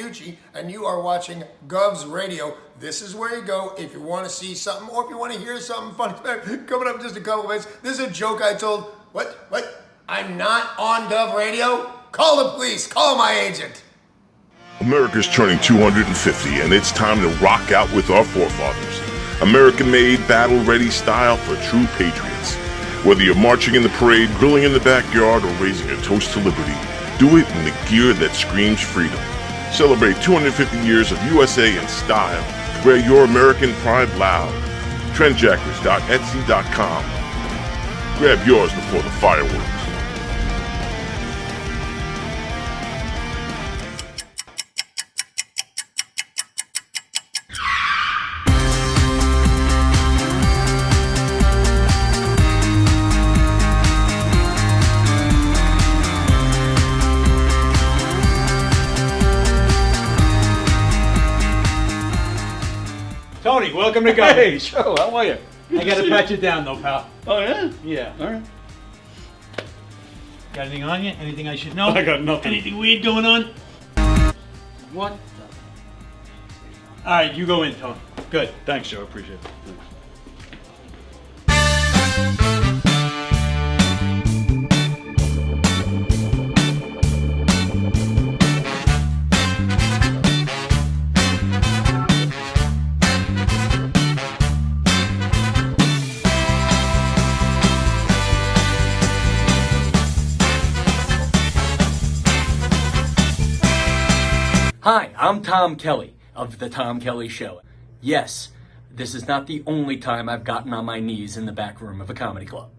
Fiucci, and you are watching Govs Radio. This is where you go if you want to see something or if you want to hear something funny. Coming up in just a couple minutes. This is a joke I told. What? I'm not on Gov Radio? Call the police. Call my agent. America's turning 250, and it's time to rock out with our forefathers. American-made, battle-ready style for true patriots. Whether you're marching in the parade, grilling in the backyard, or raising a toast to liberty, do it in the gear that screams freedom. Celebrate 250 years of USA in style. Wear your American pride loud. Trendjackers.etsy.com. Grab yours before the fireworks. Tony, welcome to Go. Hey, Joe, how are you? I gotta pat you down though, pal. Oh, yeah? Yeah. All right. Got anything on you? Anything I should know? I got nothing. Anything weird going on? What? Alright, you go in, Tony. Good. Thanks, Joe. Appreciate it. Thanks. Hi, I'm Tom Kelly of The Tom Kelly Show. Yes, this is not the only time I've gotten on my knees in the back room of a comedy club.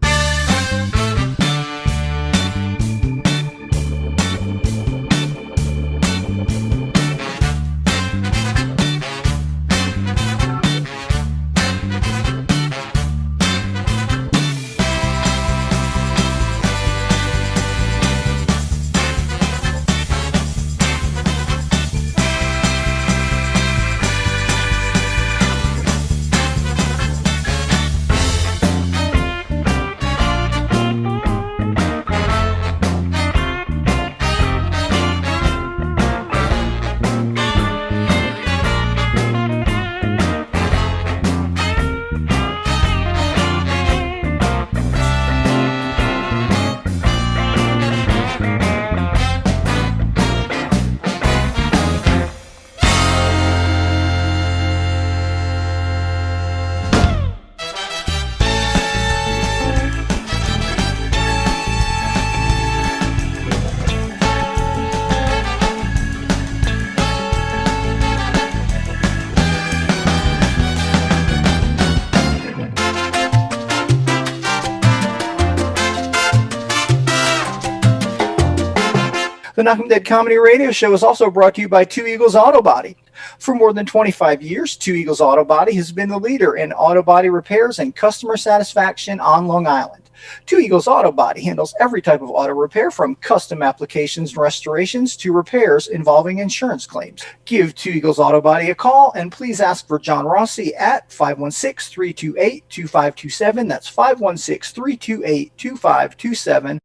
The Knock 'em Dead Comedy Radio Show is also brought to you by Two Eagles Auto Body. For more than 25 years, Two Eagles Auto Body has been the leader in auto body repairs and customer satisfaction on Long Island. Two Eagles Auto Body handles every type of auto repair from custom applications and restorations to repairs involving insurance claims. Give Two Eagles Auto Body a call and please ask for John Rossi at 516-328-2527. That's 516-328-2527.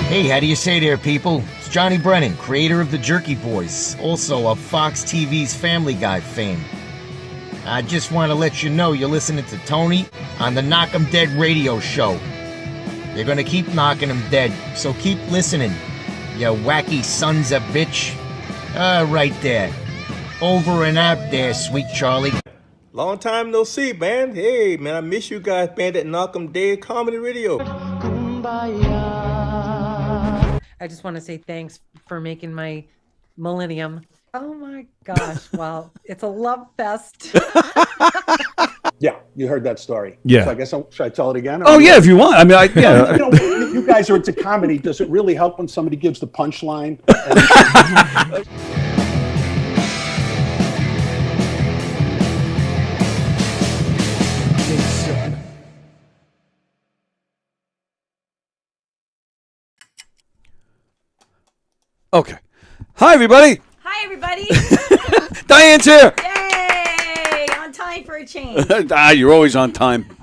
Hey, how do you say there, people? It's Johnny Brennan, creator of the Jerky Boys, also of Fox TV's Family Guy fame. I just want to let you know you're listening to Tony on the Knock 'em Dead radio show. They're gonna keep knocking 'em dead, so keep listening, you wacky sons of bitch. Right there. Over and out there, sweet Charlie. Long time no see, man. Hey, man, I miss you guys, man, at Knock 'em Dead Comedy Radio. I just want to say thanks for making my millennium. Oh my gosh. Well, it's a love fest. Yeah, you heard that story. Yeah. So I guess should I tell it again? Oh, yeah, if you want. I mean, yeah. You know, you guys are into comedy. Does it really help when somebody gives the punchline? Okay. Hi, everybody. Hi, Hi, everybody. Diane's here. Yay! On time for a change. You're always on time.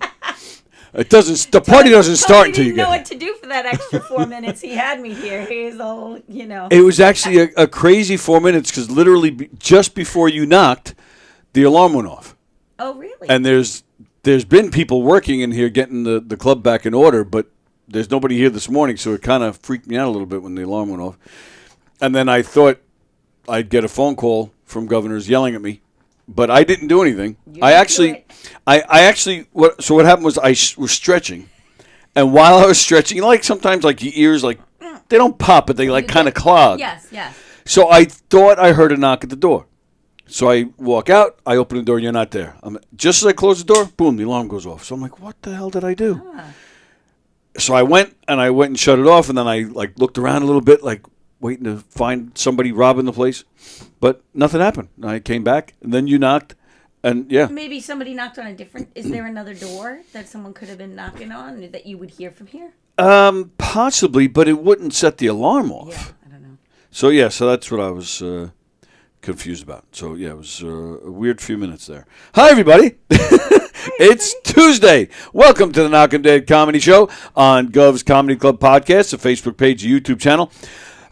It doesn't. The party doesn't start until you didn't know get. what to do for that extra 4 minutes. He had me here. He's all, It was actually a crazy 4 minutes because literally just before you knocked, the alarm went off. Oh, really? And there's been people working in here getting the club back in order, but there's nobody here this morning, so it kind of freaked me out a little bit when the alarm went off. And then I thought I'd get a phone call from governors yelling at me, but I didn't do anything. What happened was I was stretching, and while I was stretching, sometimes your ears they don't pop, but they kind of clog. Yes, yes. So I thought I heard a knock at the door. So I walk out, I open the door, you're not there. Just as I close the door, boom, the alarm goes off. So I'm like, what the hell did I do? So I went and shut it off, and then I looked around a little bit, waiting to find somebody robbing the place. But nothing happened. I came back, and then you knocked, and yeah. Maybe somebody knocked on a different... Is there another door that someone could have been knocking on that you would hear from here? Possibly, but it wouldn't set the alarm off. Yeah, I don't know. So that's what I was confused about. So it was a weird few minutes there. Hi, everybody. It's Tuesday. Welcome to the Knockin' Dead Comedy Show on Gov's Comedy Club Podcast, a Facebook page, a YouTube channel.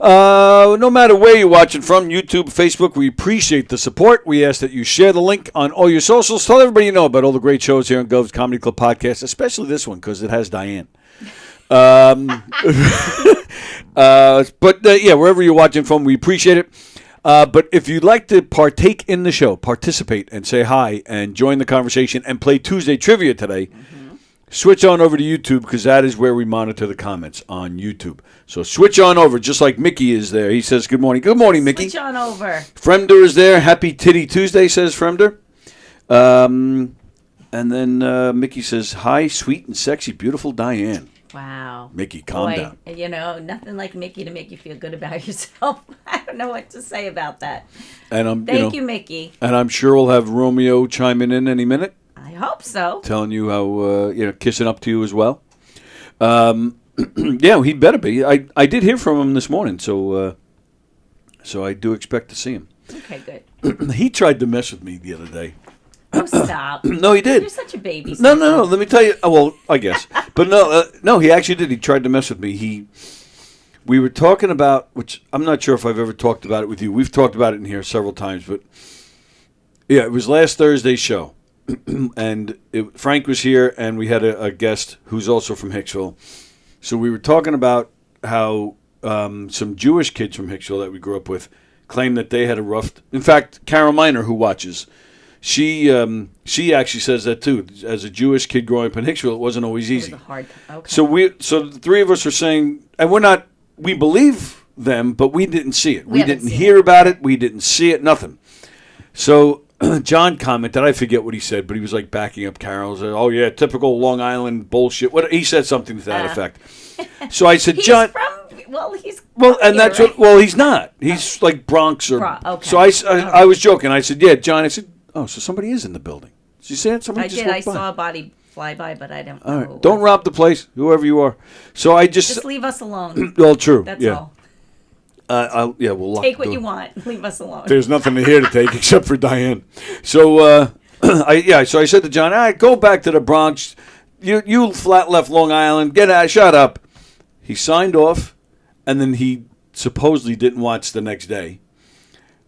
No matter where you're watching from, YouTube, Facebook, we appreciate the support. We ask that you share the link on all your socials. Tell everybody you know about all the great shows here on Gov's Comedy Club Podcast, especially this one because it has Diane. Wherever you're watching from, we appreciate it. But if you'd like to partake in the show, participate and say hi and join the conversation and play Tuesday Trivia today, switch on over to YouTube because that is where we monitor the comments on YouTube. So switch on over, just like Mickey is there. He says, good morning. Good morning, Mickey. Switch on over. Fremder is there. Happy Titty Tuesday, says Fremder. And then Mickey says, hi, sweet and sexy, beautiful Diane. Wow. Mickey, calm down. Nothing like Mickey to make you feel good about yourself. I don't know what to say about that. And Thank you, Mickey. And I'm sure we'll have Romeo chiming in any minute. I hope so. Telling you how, kissing up to you as well. He better be. I did hear from him this morning, so I do expect to see him. Okay, good. He tried to mess with me the other day. Oh, stop. No, he did. You're such a baby. No. Let me tell you. Well, I guess. But no, he actually did. He tried to mess with me. We were talking about, which I'm not sure if I've ever talked about it with you. We've talked about it in here several times, but yeah, it was last Thursday's show. And Frank was here, and we had a guest who's also from Hicksville. So we were talking about how some Jewish kids from Hicksville that we grew up with claimed that they had a rough... In fact, Carol Miner, who watches... She actually says that too. As a Jewish kid growing up in Hicksville, it wasn't always easy. It was a hard time. Okay. So the three of us are saying, and we believe them, but we didn't see it. We didn't hear about it. We didn't see it. Nothing. So John commented. I forget what he said, but he was backing up Carol. Said, "Oh yeah, typical Long Island bullshit." What he said something to that effect. So I said, John. He's that's right? He's not. He's like Bronx or. Okay. So I was joking. I said, "Yeah, John." I said. Oh, so somebody is in the building. Did you see it? Somebody just walked by. I saw a body fly by, but I don't know. All right. Don't rob the place, whoever you are. So I just leave us alone. Well, true. That's all. We'll lock Take the what door. you want. Leave us alone. There's nothing here to take except for Diane. So So I said to John, all right, go back to the Bronx. You flat left Long Island. Get out. Shut up. He signed off, and then he supposedly didn't watch the next day.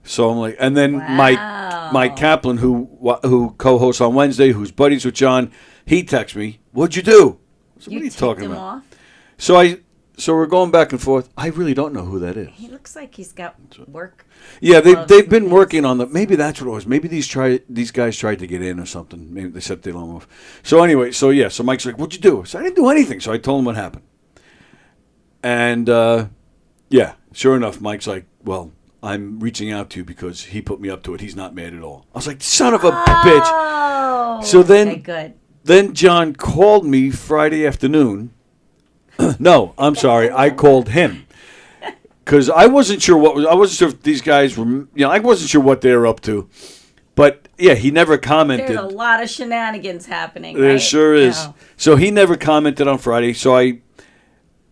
So I'm like, and then Mike Kaplan, who co-hosts on Wednesday, who's buddies with John, he texts me, "What'd you do?" So what are you talking about? Off? So we're going back and forth. I really don't know who that is. He looks like he's got work. Yeah, they've been working on the. Maybe that's what it was. Maybe these guys tried to get in or something. Maybe they set the alarm off. So anyway, so Mike's like, "What'd you do?" So I didn't do anything. So I told him what happened. And sure enough, Mike's like, "Well, I'm reaching out to you because he put me up to it. He's not mad at all." I was like, son of a bitch. So then John called me Friday afternoon. No, I'm sorry. I called him because I wasn't sure I wasn't sure if these guys were, I wasn't sure what they were up to. But yeah, he never commented. There's a lot of shenanigans happening. There right? sure is. So he never commented on Friday. So I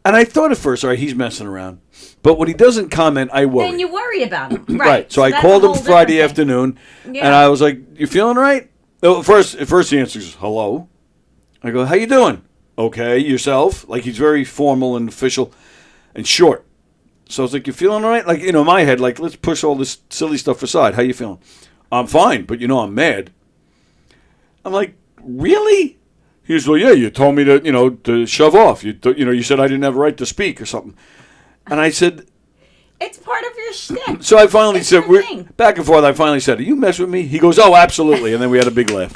thought at first, all right, he's messing around. But when he doesn't comment, I worry. Then you worry about him. Right. Right. So I that's called a him whole Friday different thing. afternoon, Yeah. and I was like, "You feeling all right?" Oh, first he answers, "Hello." I go, "How you doing?" "Okay, yourself?" Like he's very formal and official and short. So I was like, "You feeling all right?" Like, in my head, like, let's push all this silly stuff aside. "How you feeling?" "I'm fine, but I'm mad." I'm like, "Really?" He goes, "Well, yeah, you told me to shove off. You said I didn't have a right to speak or something." And I said, It's part of your shtick. so I finally said, your thing. back and forth, I finally said, "Are you mess with me?" He goes, "Oh, absolutely." And then we had a big laugh.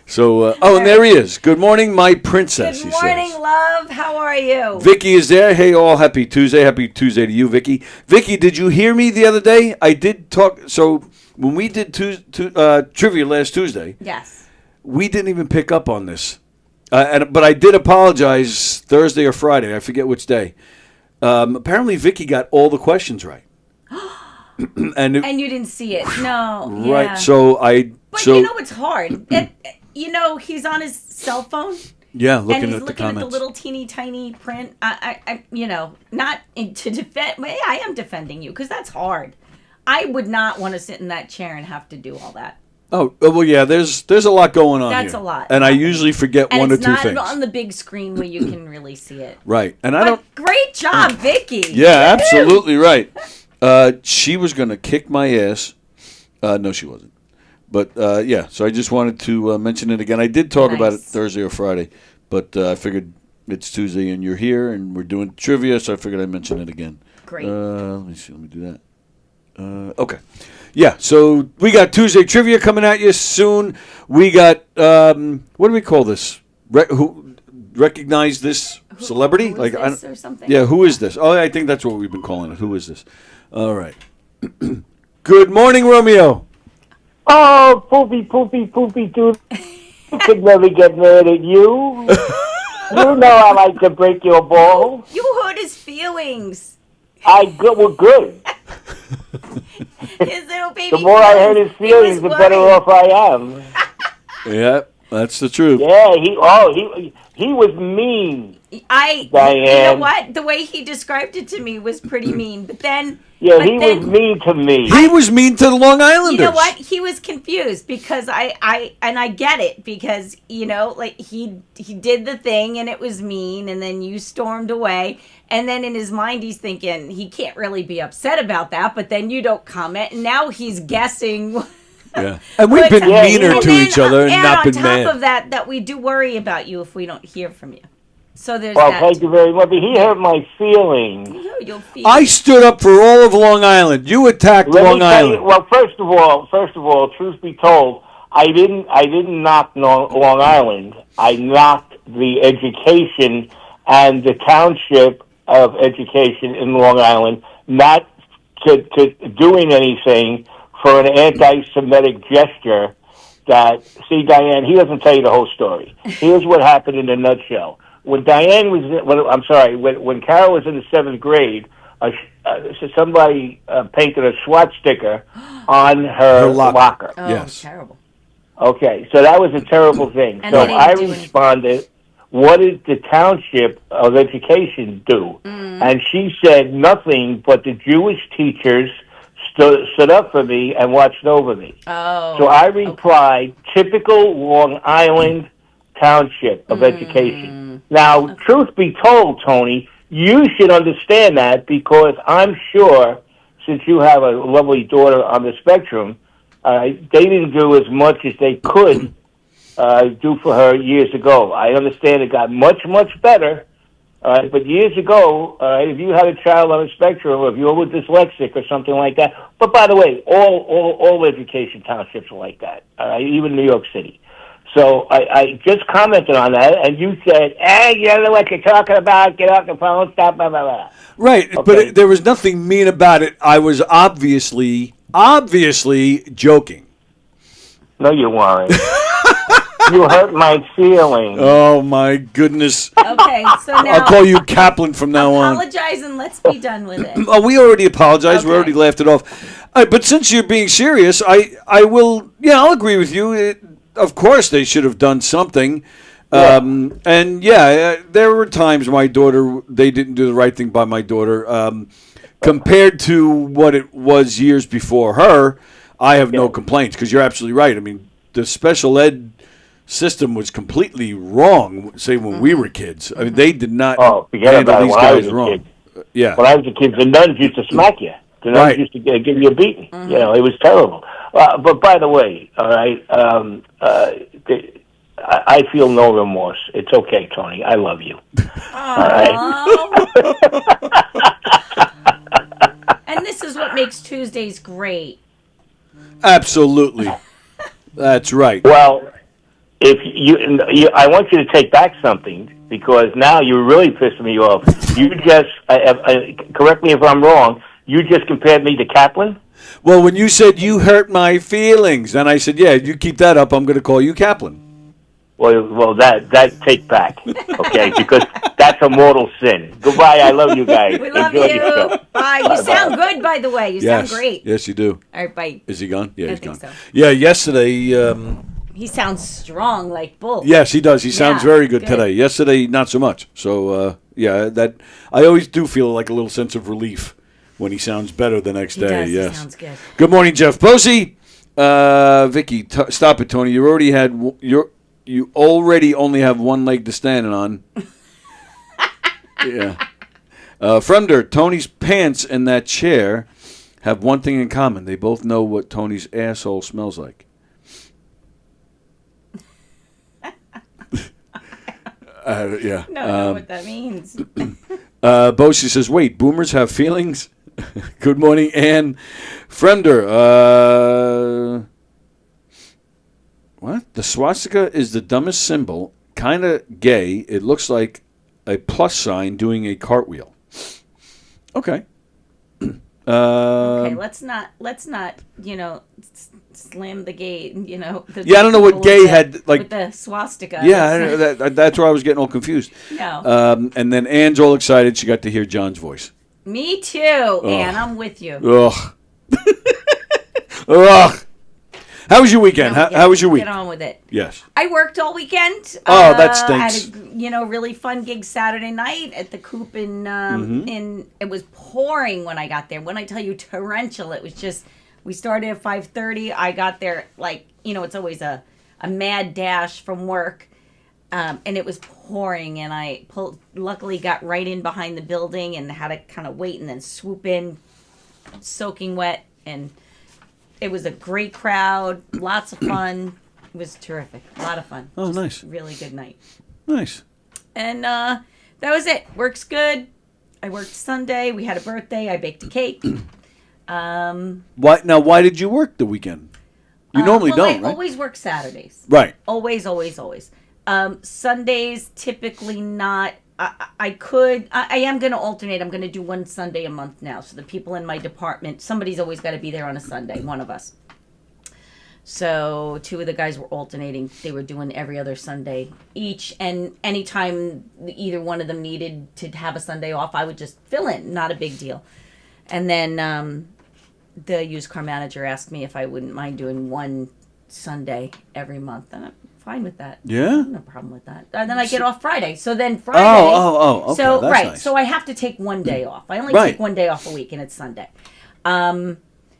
So, and there he is. "Good morning, my princess," Good he morning, says. love. How are you? Vicky is there. Hey, all, happy Tuesday. Happy Tuesday to you, Vicky. Vicky, did you hear me the other day? I did talk. So when we did trivia last Tuesday, Yes. we didn't even pick up on this. But I did apologize Thursday or Friday. I forget which day. Apparently, Vicky got all the questions right. And you didn't see it. No. right. Yeah. So But it's hard. He's on his cell phone. Yeah, And looking he's at the looking at the comments. little teeny tiny print. Not to defend. I am defending you because that's hard. I would not want to sit in that chair and have to do all that. Oh, well, yeah. There's a lot going on. That's here. a lot. And I usually forget And one or it's two not things. on the big screen where you can really see it. Right. And I But don't. great job, Vicky. Yeah, absolutely right. She was going to kick my ass. No, she wasn't. But yeah, so I just wanted to mention it again. I did talk about it Thursday or Friday, but I figured it's Tuesday and you're here and we're doing trivia, so I figured I'd mention it again. Great. Let me see. Let me do that. Okay. Yeah, so we got Tuesday trivia coming at you soon. We got, what do we call this? Who recognize this celebrity? Who is this or something? Yeah, who is this? Oh, I think that's what we've been calling it. Who is this? All right. Good morning, Romeo. Oh, poopy, dude. I could never get mad at you. You know I like to break your balls. You hurt his feelings. We're good. His little baby. The more I hurt his feelings, the better off I am. Yeah, that's the truth. Yeah, he was mean. Diane. You know what? The way he described it to me was pretty mean. But then. Yeah, he was mean to me. He was mean to the Long Islanders. You know what? He was confused because I get it because like he did the thing and it was mean and then you stormed away and then in his mind he's thinking he can't really be upset about that, but then you don't comment and now he's guessing. Yeah, and we've been meaner to each other and not been on mad. top of that we do worry about you if we don't hear from you. So there's Well, that. thank you very much. But he hurt my feelings. You'll feel I stood up for all of Long Island. You attacked Let me Long tell Island. you- well, first of all, truth be told, I didn't knock Long Island. I knocked the education and the township of education in Long Island, not to doing anything for an anti-Semitic gesture. See, Diane, he doesn't tell you the whole story. Here's what happened in a nutshell. When Diane was, when Carol was in the 7th grade, somebody painted a SWAT sticker on her locker. Oh, yes. Terrible. Okay, so that was a terrible thing. And So they didn't I do anything. responded, what did the township of education do? And she said nothing, but the Jewish teachers stood up for me and watched over me. Oh. So I replied, typical Long Island township of education. Now, truth be told, Tony, you should understand that because I'm sure, since you have a lovely daughter on the spectrum, they didn't do as much as they could do for her years ago. I understand it got much, much better, but years ago, if you had a child on the spectrum, or if you were dyslexic or something like that, but by the way, all education townships are like that, even New York City. So I just commented on that, and you said, "Hey, you don't know what you're talking about. Get off the phone. Stop." Blah blah blah. Right, Okay. but there was nothing mean about it. I was obviously joking. No, you weren't. You hurt my feelings. Oh my goodness! Okay, so now I'll call you Kaplan from now on. apologize and let's be done with it. Oh, we already apologized. We Okay. already laughed it off. But since you're being serious, I will. Yeah, I'll agree with you. Of course, they should have done something. And yeah, there were times my daughter, they didn't do the right thing by my daughter. compared to what it was years before her, I have no complaints because you're absolutely right. I mean, the special ed system was completely wrong, say, when we were kids. I mean, they did not forget handle about it. these When I guys was a wrong. kid. Yeah. When I was a kid, the nuns used to smack you. The nuns used to give you a beating. You know, it was terrible. But by the way, all right, I feel no remorse. It's okay, Tony. I love you. All right. And this is what makes Tuesdays great. Absolutely. That's right. Well, if you, I want you to take back something because now you're really pissing me off. You just, correct me if I'm wrong, you just compared me to Kaplan? Well, when you said you hurt my feelings, then I said, yeah, you keep that up, I'm going to call you Kaplan. Well, that take back, okay? Because that's a mortal sin. Goodbye. I love you guys. We love Enjoy you. your show. Bye. You sound good, by the way. You sound great. Yes, you do. All right, bye. Is he gone? Yeah, I he's think gone. so. Yeah, yesterday. He sounds strong like bull. Yes, he does. He sounds Yeah, very good today. Yesterday, not so much. So, that I always do feel like a little sense of relief when he sounds better the next day. Does. Yes. He sounds good. Good morning, Jeff Posey. Vicky, stop it, Tony. You already only have one leg to stand on. Yeah. Fremder, Tony's pants and that chair have one thing in common. They both know what Tony's asshole smells like. Yeah. I don't know what that means. Bosie says, wait, boomers have feelings? Good morning, Ann. Fremder, what? The swastika is the dumbest symbol. Kind of gay. It looks like a plus sign doing a cartwheel. Okay. Okay, let's not, slam the gate, I don't know what gay had, like... With the swastika. Yeah, that's where I was getting all confused. No. And then Ann's all excited. She got to hear John's voice. Me too, Ann. I'm with you. Ugh. Ugh. How was your weekend? How was your week? Get on with it. Yes. I worked all weekend. Oh, that stinks. I had a really fun gig Saturday night at the Coop in it was pouring when I got there. When I tell you torrential, it was just we started at 5:30. I got there it's always a mad dash from work. And it was pouring, and I luckily got right in behind the building and had to kind of wait and then swoop in, soaking wet, and it was a great crowd, lots of fun. It was terrific, a lot of fun. Oh, nice. Really good night. Nice. And that was it. Work's good. I worked Sunday. We had a birthday. I baked a cake. Why did you work the weekend? You normally don't, right? I always work Saturdays. Right. Always, always, always. Sundays, typically not. I am going to alternate. I'm going to do one Sunday a month now. So the people in my department, somebody's always got to be there on a Sunday, one of us. So 2 of the guys were alternating. They were doing every other Sunday each. And anytime either one of them needed to have a Sunday off, I would just fill in. Not a big deal. And then the used car manager asked me if I wouldn't mind doing one Sunday every month. And I'm fine with that. Yeah? No problem with that. And then I get off Friday. So then Friday. Oh, okay. So, that's nice. So I have to take one day off. I only Right. take one day off a week, and it's Sunday.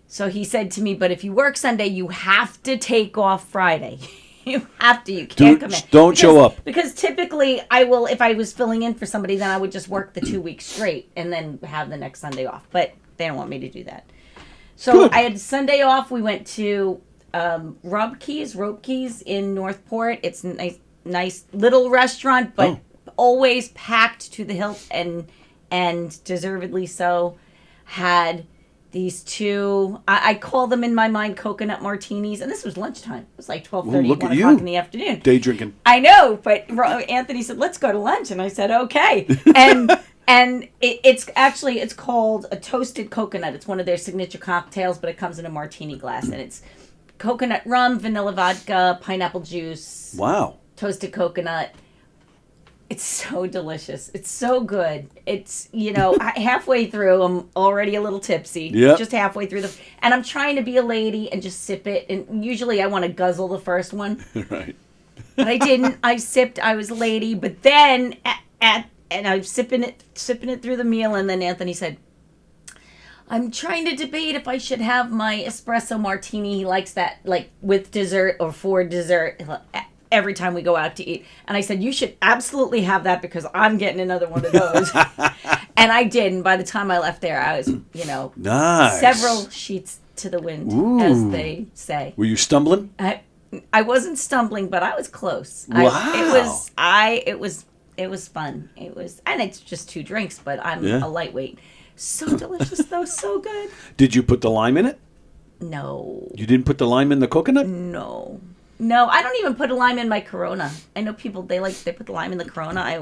So he said to me, but if you work Sunday, you have to take off Friday. You have to. You can't come in. Don't show up. Because typically I will, if I was filling in for somebody, then I would just work the 2 weeks straight and then have the next Sunday off. But they don't want me to do that. So Good. I had Sunday off. We went to Rope Keys in Northport. It's a nice little restaurant, but always packed to the hilt and deservedly so. Had these 2, I call them in my mind coconut martinis, and this was lunchtime. It was like 12:30, 1 o'clock in the afternoon. Day drinking. I know, but Anthony said, let's go to lunch, and I said, okay. And it's called a toasted coconut. It's one of their signature cocktails, but it comes in a martini glass, and it's coconut rum, vanilla vodka, pineapple juice. Wow. Toasted coconut. It's so delicious. It's so good. It's, halfway through, I'm already a little tipsy. Yeah. Just halfway through and I'm trying to be a lady and just sip it. And usually I want to guzzle the first one. Right. But I didn't. I sipped. I was a lady. But then and I'm sipping it through the meal. And then Anthony said, I'm trying to debate if I should have my espresso martini. He likes that, like, with dessert or for dessert every time we go out to eat. And I said, you should absolutely have that because I'm getting another one of those. And I did. And by the time I left there, I was, nice. Several sheets to the wind, as they say. Were you stumbling? I wasn't stumbling, but I was close. Wow. It was fun. And it's just 2 drinks, but I'm a lightweight. So delicious, though. So good. Did you put the lime in it? No. You didn't put the lime in the coconut? No, I don't even put a lime in my Corona. I know people they put the lime in the Corona. I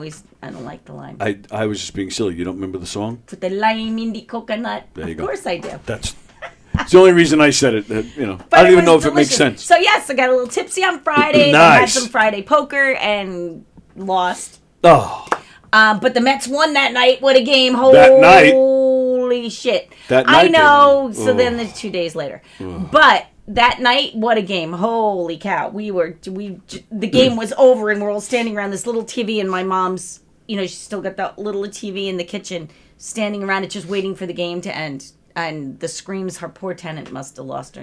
don't like the lime. I was just being silly. You don't remember the song? Put the lime in the coconut. There you of go. course I do. It's the only reason I said it. But I don't even know if delicious. it makes sense. So yes, I got a little tipsy on Friday. Nice. I had some Friday poker and lost. Oh. But the Mets won that night. What a game! That night. Holy shit! That I night know. they So won. then the 2 days later, but that night, what a game! Holy cow! The game was over, and we're all standing around this little TV, and my mom's, she's still got that little TV in the kitchen, standing around it, just waiting for the game to end. And the screams her poor tenant must have lost her.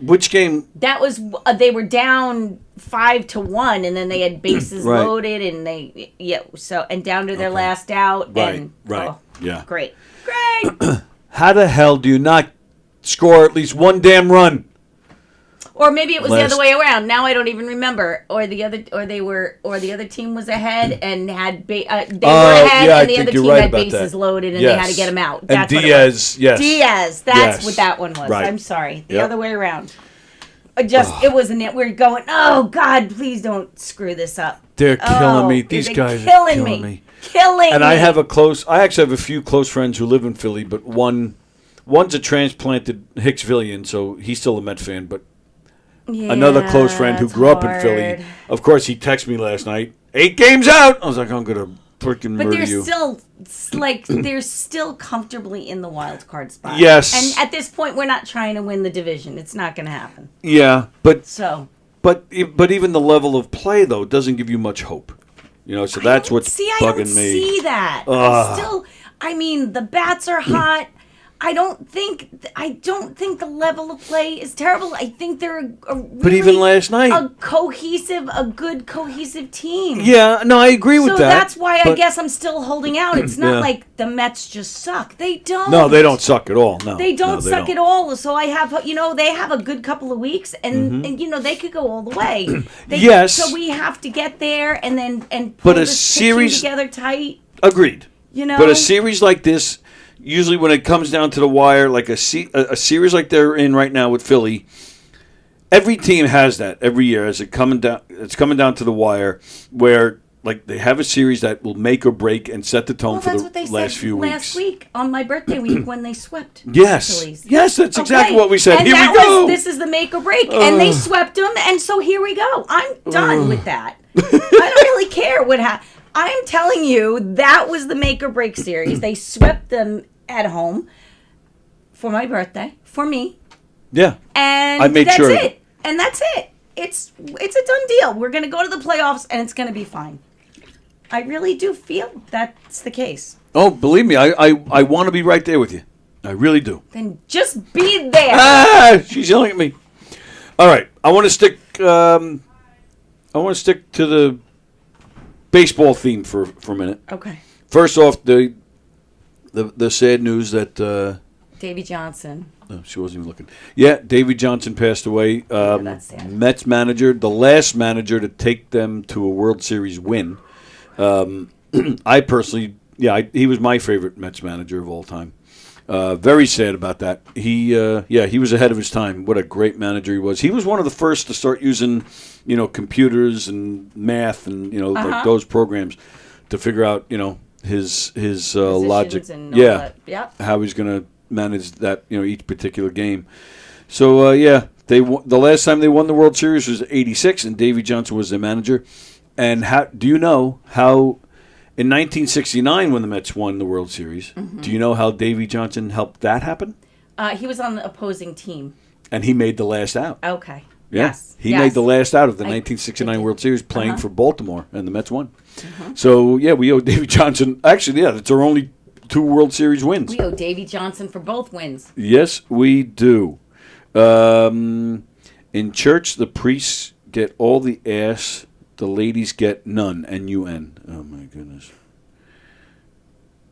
Which game? That was they were down 5-1, and then they had bases Right. loaded, and and down to their last out. Right, And, yeah. Great. How the hell do you not score at least one damn run? Or maybe it was the Last- other way around. Now I don't even remember. Or the other team was ahead and had they were ahead, I and the think other you're team right had about bases that. loaded, and Yes. they had to get them out. And That's what it Diaz, was. yes. Diaz, that's Yes. what that one was. Right. I'm sorry, the Yep. other way around. It wasn't it. We're going. Oh God, please don't screw this up. They're killing me. These they're guys are killing killing me. Killing And me. I actually have a few close friends who live in Philly, but one's a transplanted Hicksvillian, so he's still a Met fan, but another close friend who it's grew up in hard. Philly, of course, he texted me last night, 8 games out! I was like, I'm going to freaking But murder they're you. they're still comfortably in the wild card spot. Yes. And at this point, we're not trying to win the division. It's not going to happen. Yeah, but even the level of play, though, doesn't give you much hope. So that's what's I bugging don't me. see that. The bats are hot. I don't think the level of play is terrible. I think they're But even last night, a good cohesive team. yeah, no, I agree with So that. that's why I but- guess I'm still holding out. It's not Yeah. like the Mets just suck. They don't. No, they don't suck at all. No, They don't no, they suck don't. at all. So I have, they have a good couple of weeks, and they could go all the way. Yes. So we have to get there, and then pull But a this series- pitching together tight. Agreed. You know. But a series like this, usually when it comes down to the wire, like a series like they're in right now with Philly, every team has that every year as it's coming down to the wire, where like they have a series that will make or break and set the tone for that's the what they last said few last weeks. week on my birthday week when they swept. Yes, Phillies. yes, that's exactly Okay. what we said. And Here that we go. this is the make or break, and they swept them, and so here we go. I'm done with that. I don't really care what happened. I'm telling you, that was the make or break series. They swept them at home for my birthday, for me, Yeah, and I made that's sure. it. And that's it. It's a done deal. We're gonna go to the playoffs, and it's gonna be fine. I really do feel that's the case. Oh, believe me, I want to be right there with you. I really do. Then just be there. Ah, she's yelling at me. All right, I want to stick. I want to stick to the baseball theme for a minute. Okay. First off, the sad news that Davy Johnson. oh, she wasn't even looking. Yeah, Davy Johnson passed away. that's sad. Mets manager, the last manager to take them to a World Series win. I personally, he was my favorite Mets manager of all time. Very sad about that. He was ahead of his time. What a great manager he was. He was one of the first to start using, computers and math and like those programs to figure out, his logic. And all that. Yep. How he's going to manage that, each particular game. So the last time they won the World Series was '86, and Davy Johnson was their manager. And do you know how? In 1969, when the Mets won the World Series, do you know how Davy Johnson helped that happen? He was on the opposing team. And he made the last out. Okay. Yeah. Yes. He made the last out of the 1969 World Series playing for Baltimore, and the Mets won. So, we owe Davy Johnson. Actually, that's our only 2 World Series wins. We owe Davy Johnson for both wins. Yes, we do. In church, the priests get all the ass. The ladies get none. N-U-N. Oh, my goodness.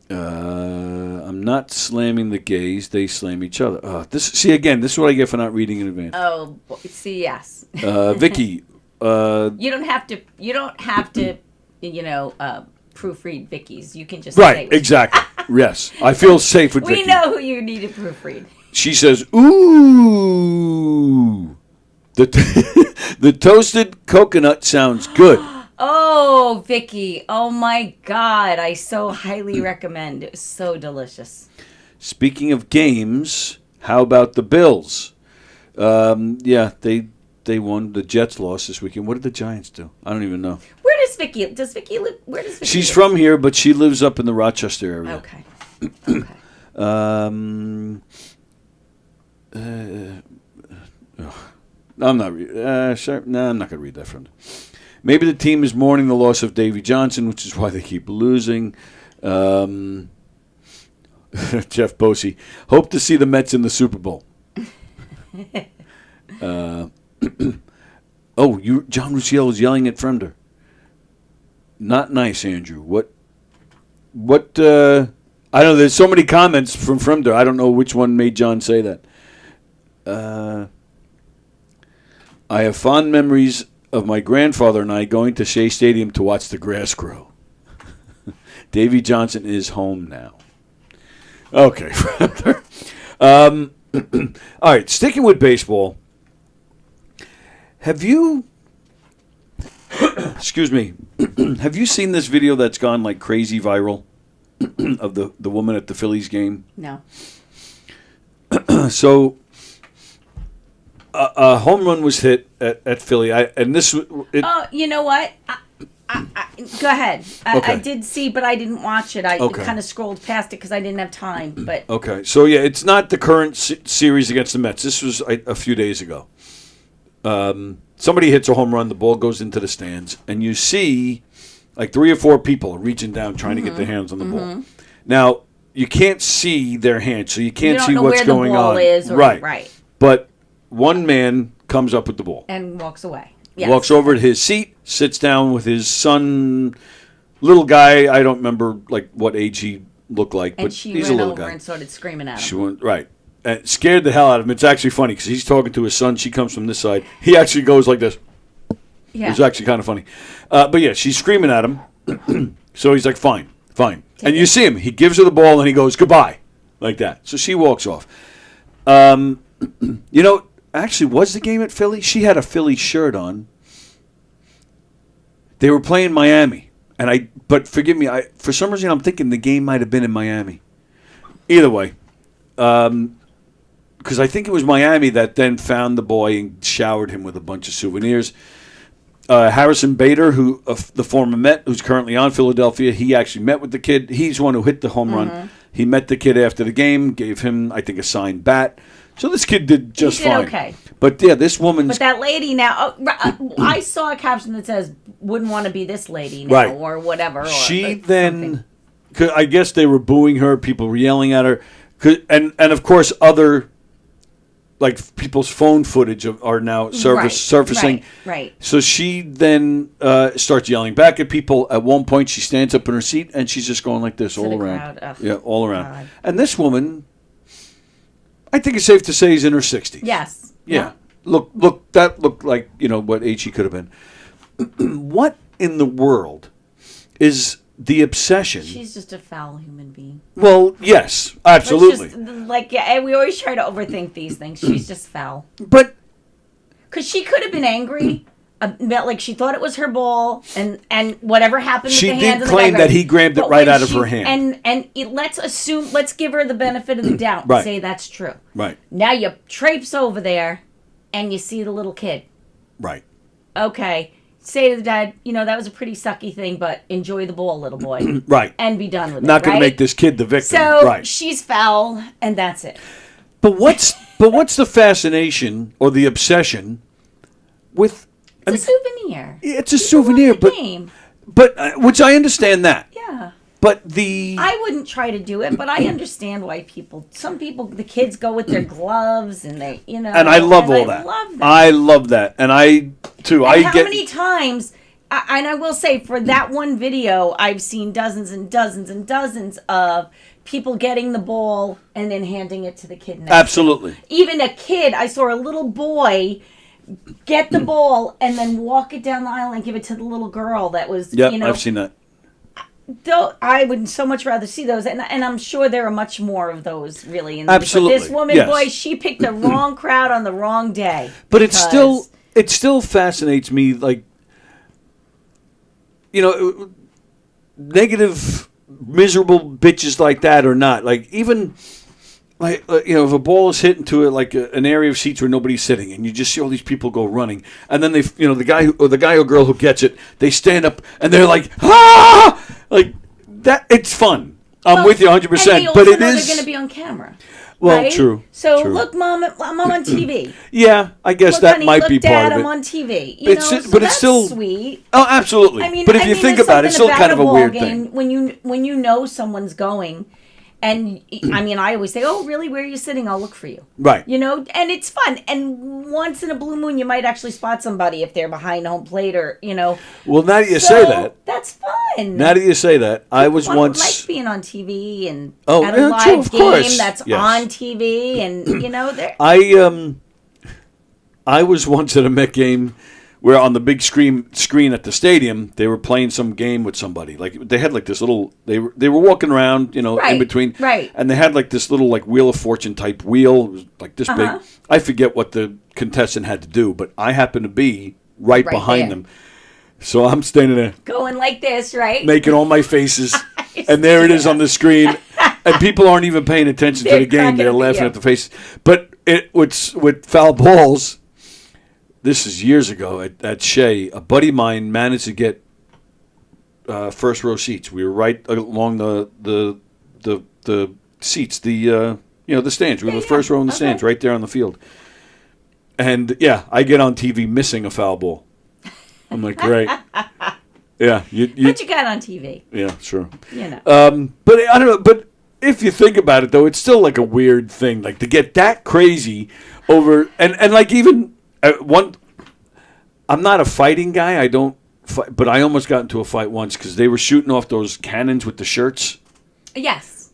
I'm not slamming the gays. They slam each other. This is what I get for not reading in advance. Oh, see, yes. Vicky. You don't have to, proofread Vicky's. You can just Right, exactly. Yes. I feel safe with Vicky. We know who you need to proofread. She says, ooh. The toasted coconut sounds good. Oh, Vicky. Oh, my God. I so highly recommend. It was so delicious. Speaking of games, how about the Bills? Yeah, they won. The Jets lost this weekend. What did the Giants do? I don't even know. Where does Vicky live? Where does Vicky She's live? from here, but she lives up in the Rochester area. Okay. I'm not. Sure. No, I'm not going to read that from them. Maybe the team is mourning the loss of Davy Johnson, which is why they keep losing. Jeff Bosey. Hope to see the Mets in the Super Bowl. John Rusiel is yelling at Fremder. Not nice, Andrew. What? I don't know. There's so many comments from Fremder. I don't know which one made John say that. I have fond memories of my grandfather and I going to Shea Stadium to watch the grass grow. Davy Johnson is home now. Okay. All right, sticking with baseball. Have you... Excuse me. Have you seen this video that's gone like crazy viral of the woman at the Phillies game? No. So... a home run was hit at Philly. You know what? Go ahead. Okay. I did see, but I didn't watch it. I Okay. kind of scrolled past it because I didn't have time. But Okay, so yeah, it's not the current series against the Mets. This was a few days ago. Somebody hits a home run, the ball goes into the stands, and you see like 3 or 4 people reaching down trying to get their hands on the ball. Now, you can't see their hands, so you can't see what's going on. Right. But one man comes up with the ball. And walks away. Yes. Walks over to his seat, sits down with his son, little guy. I don't remember like what age he looked like, And but she he's a ran little over guy. and started screaming at him. She went right, and scared the hell out of him. It's actually funny because he's talking to his son. She comes from this side. He actually goes like this. Yeah. It's actually kind of funny. But yeah, she's screaming at him. So he's like, fine. And you see him. He gives her the ball and he goes, goodbye, like that. So she walks off. Actually, was the game at Philly? She had a Philly shirt on. They were playing Miami, but forgive me, for some reason I'm thinking the game might have been in Miami. Either way, because I think it was Miami that then found the boy and showered him with a bunch of souvenirs. Harrison Bader, the former Met, who's currently on Philadelphia, he actually met with the kid. He's the one who hit the home run. He met the kid after the game, gave him, I think, a signed bat. So this kid did just fine. Okay. But yeah, this woman's... But that lady now, I saw a caption that says, wouldn't want to be this lady now, or whatever. She then, I guess they were booing her, people were yelling at her, and of course other, like people's phone footage are now surfacing. Right. So she then starts yelling back at people. At one point she stands up in her seat and she's just going like this To all the around. crowd. Yeah, all around. God. And this woman... I think it's safe to say he's in her 60s. Yes. Yeah. Look, that looked like, what age he could have been. What in the world is the obsession? She's just a foul human being. Well, yes, absolutely. We always try to overthink these things. She's just foul. But... Because she could have been angry. Like she thought it was her ball, and whatever happened with the hands. She did claim that he grabbed it right out of her hand. And let's give her the benefit of the doubt and say that's true. Right. Now you traipse over there, and you see the little kid. Right. Okay. Say to the dad, that was a pretty sucky thing, but enjoy the ball, little boy. Right. And be done with it. Not going to make this kid the victim. So she's foul, and that's it. But what's the fascination or the obsession with? It's a souvenir. It's a souvenir, but which I understand that. Yeah. But I wouldn't try to do it, but I understand why some people, the kids go with their gloves and they, and I love all that. I love that, and I too. And how many times? And I will say, for that one video, I've seen dozens and dozens and dozens of people getting the ball and then handing it to the kid next. Absolutely. Even a kid, I saw a little boy get the ball and then walk it down the aisle and give it to the little girl that was, I've seen that. Though I would so much rather see those, and I'm sure there are much more of those really. Absolutely. But this woman, yes. boy, she picked the wrong crowd on the wrong day. But it still fascinates me, like, negative, miserable bitches like that or not. Like, even, like, if a ball is hit into an area of seats where nobody's sitting, and you just see all these people go running, and then the guy or girl who gets it, they stand up and they're like, ah, like that. It's fun. I'm with you 100%. But it is. They're going to be on camera. Well, right? true. So true. Look, Mom, I'm on TV. Yeah, I guess look, that honey, might look, be Dad, part of it. I'm on TV. But that's it's still sweet. Oh, absolutely. But if you think about it, it's still kind of a weird thing. When you know someone's going, and I always say, "Oh, really? Where are you sitting? I'll look for you." Right. And it's fun. And once in a blue moon, you might actually spot somebody if they're behind home plate or. Well, now that you say that, that's fun. Now that you say that, I was once like being on TV and at a live true, of game course. that's Yes. on TV, and I was once at a Met game where on the big screen at the stadium they were playing some game with somebody. Like they had like this little they were walking around, in between, right? And they had like this little like Wheel of Fortune type wheel. It was like this big. I forget what the contestant had to do, but I happened to be right behind there. them. So I'm standing there Going like this, right? making all my faces, and there it is on the screen, and people aren't even paying attention to the game. They're laughing at the faces. But with foul balls, this is years ago at Shea, a buddy of mine managed to get first row seats. We were right along the seats, the stands. We were the first row in the stands, right there on the field. And I get on TV missing a foul ball. I'm like, great. Yeah, but you got on TV. Yeah, sure. But I don't know. But if you think about it, though, it's still like a weird thing, like to get that crazy over and like even one. I'm not a fighting guy. I don't fight, but I almost got into a fight once because they were shooting off those cannons with the shirts. Yes.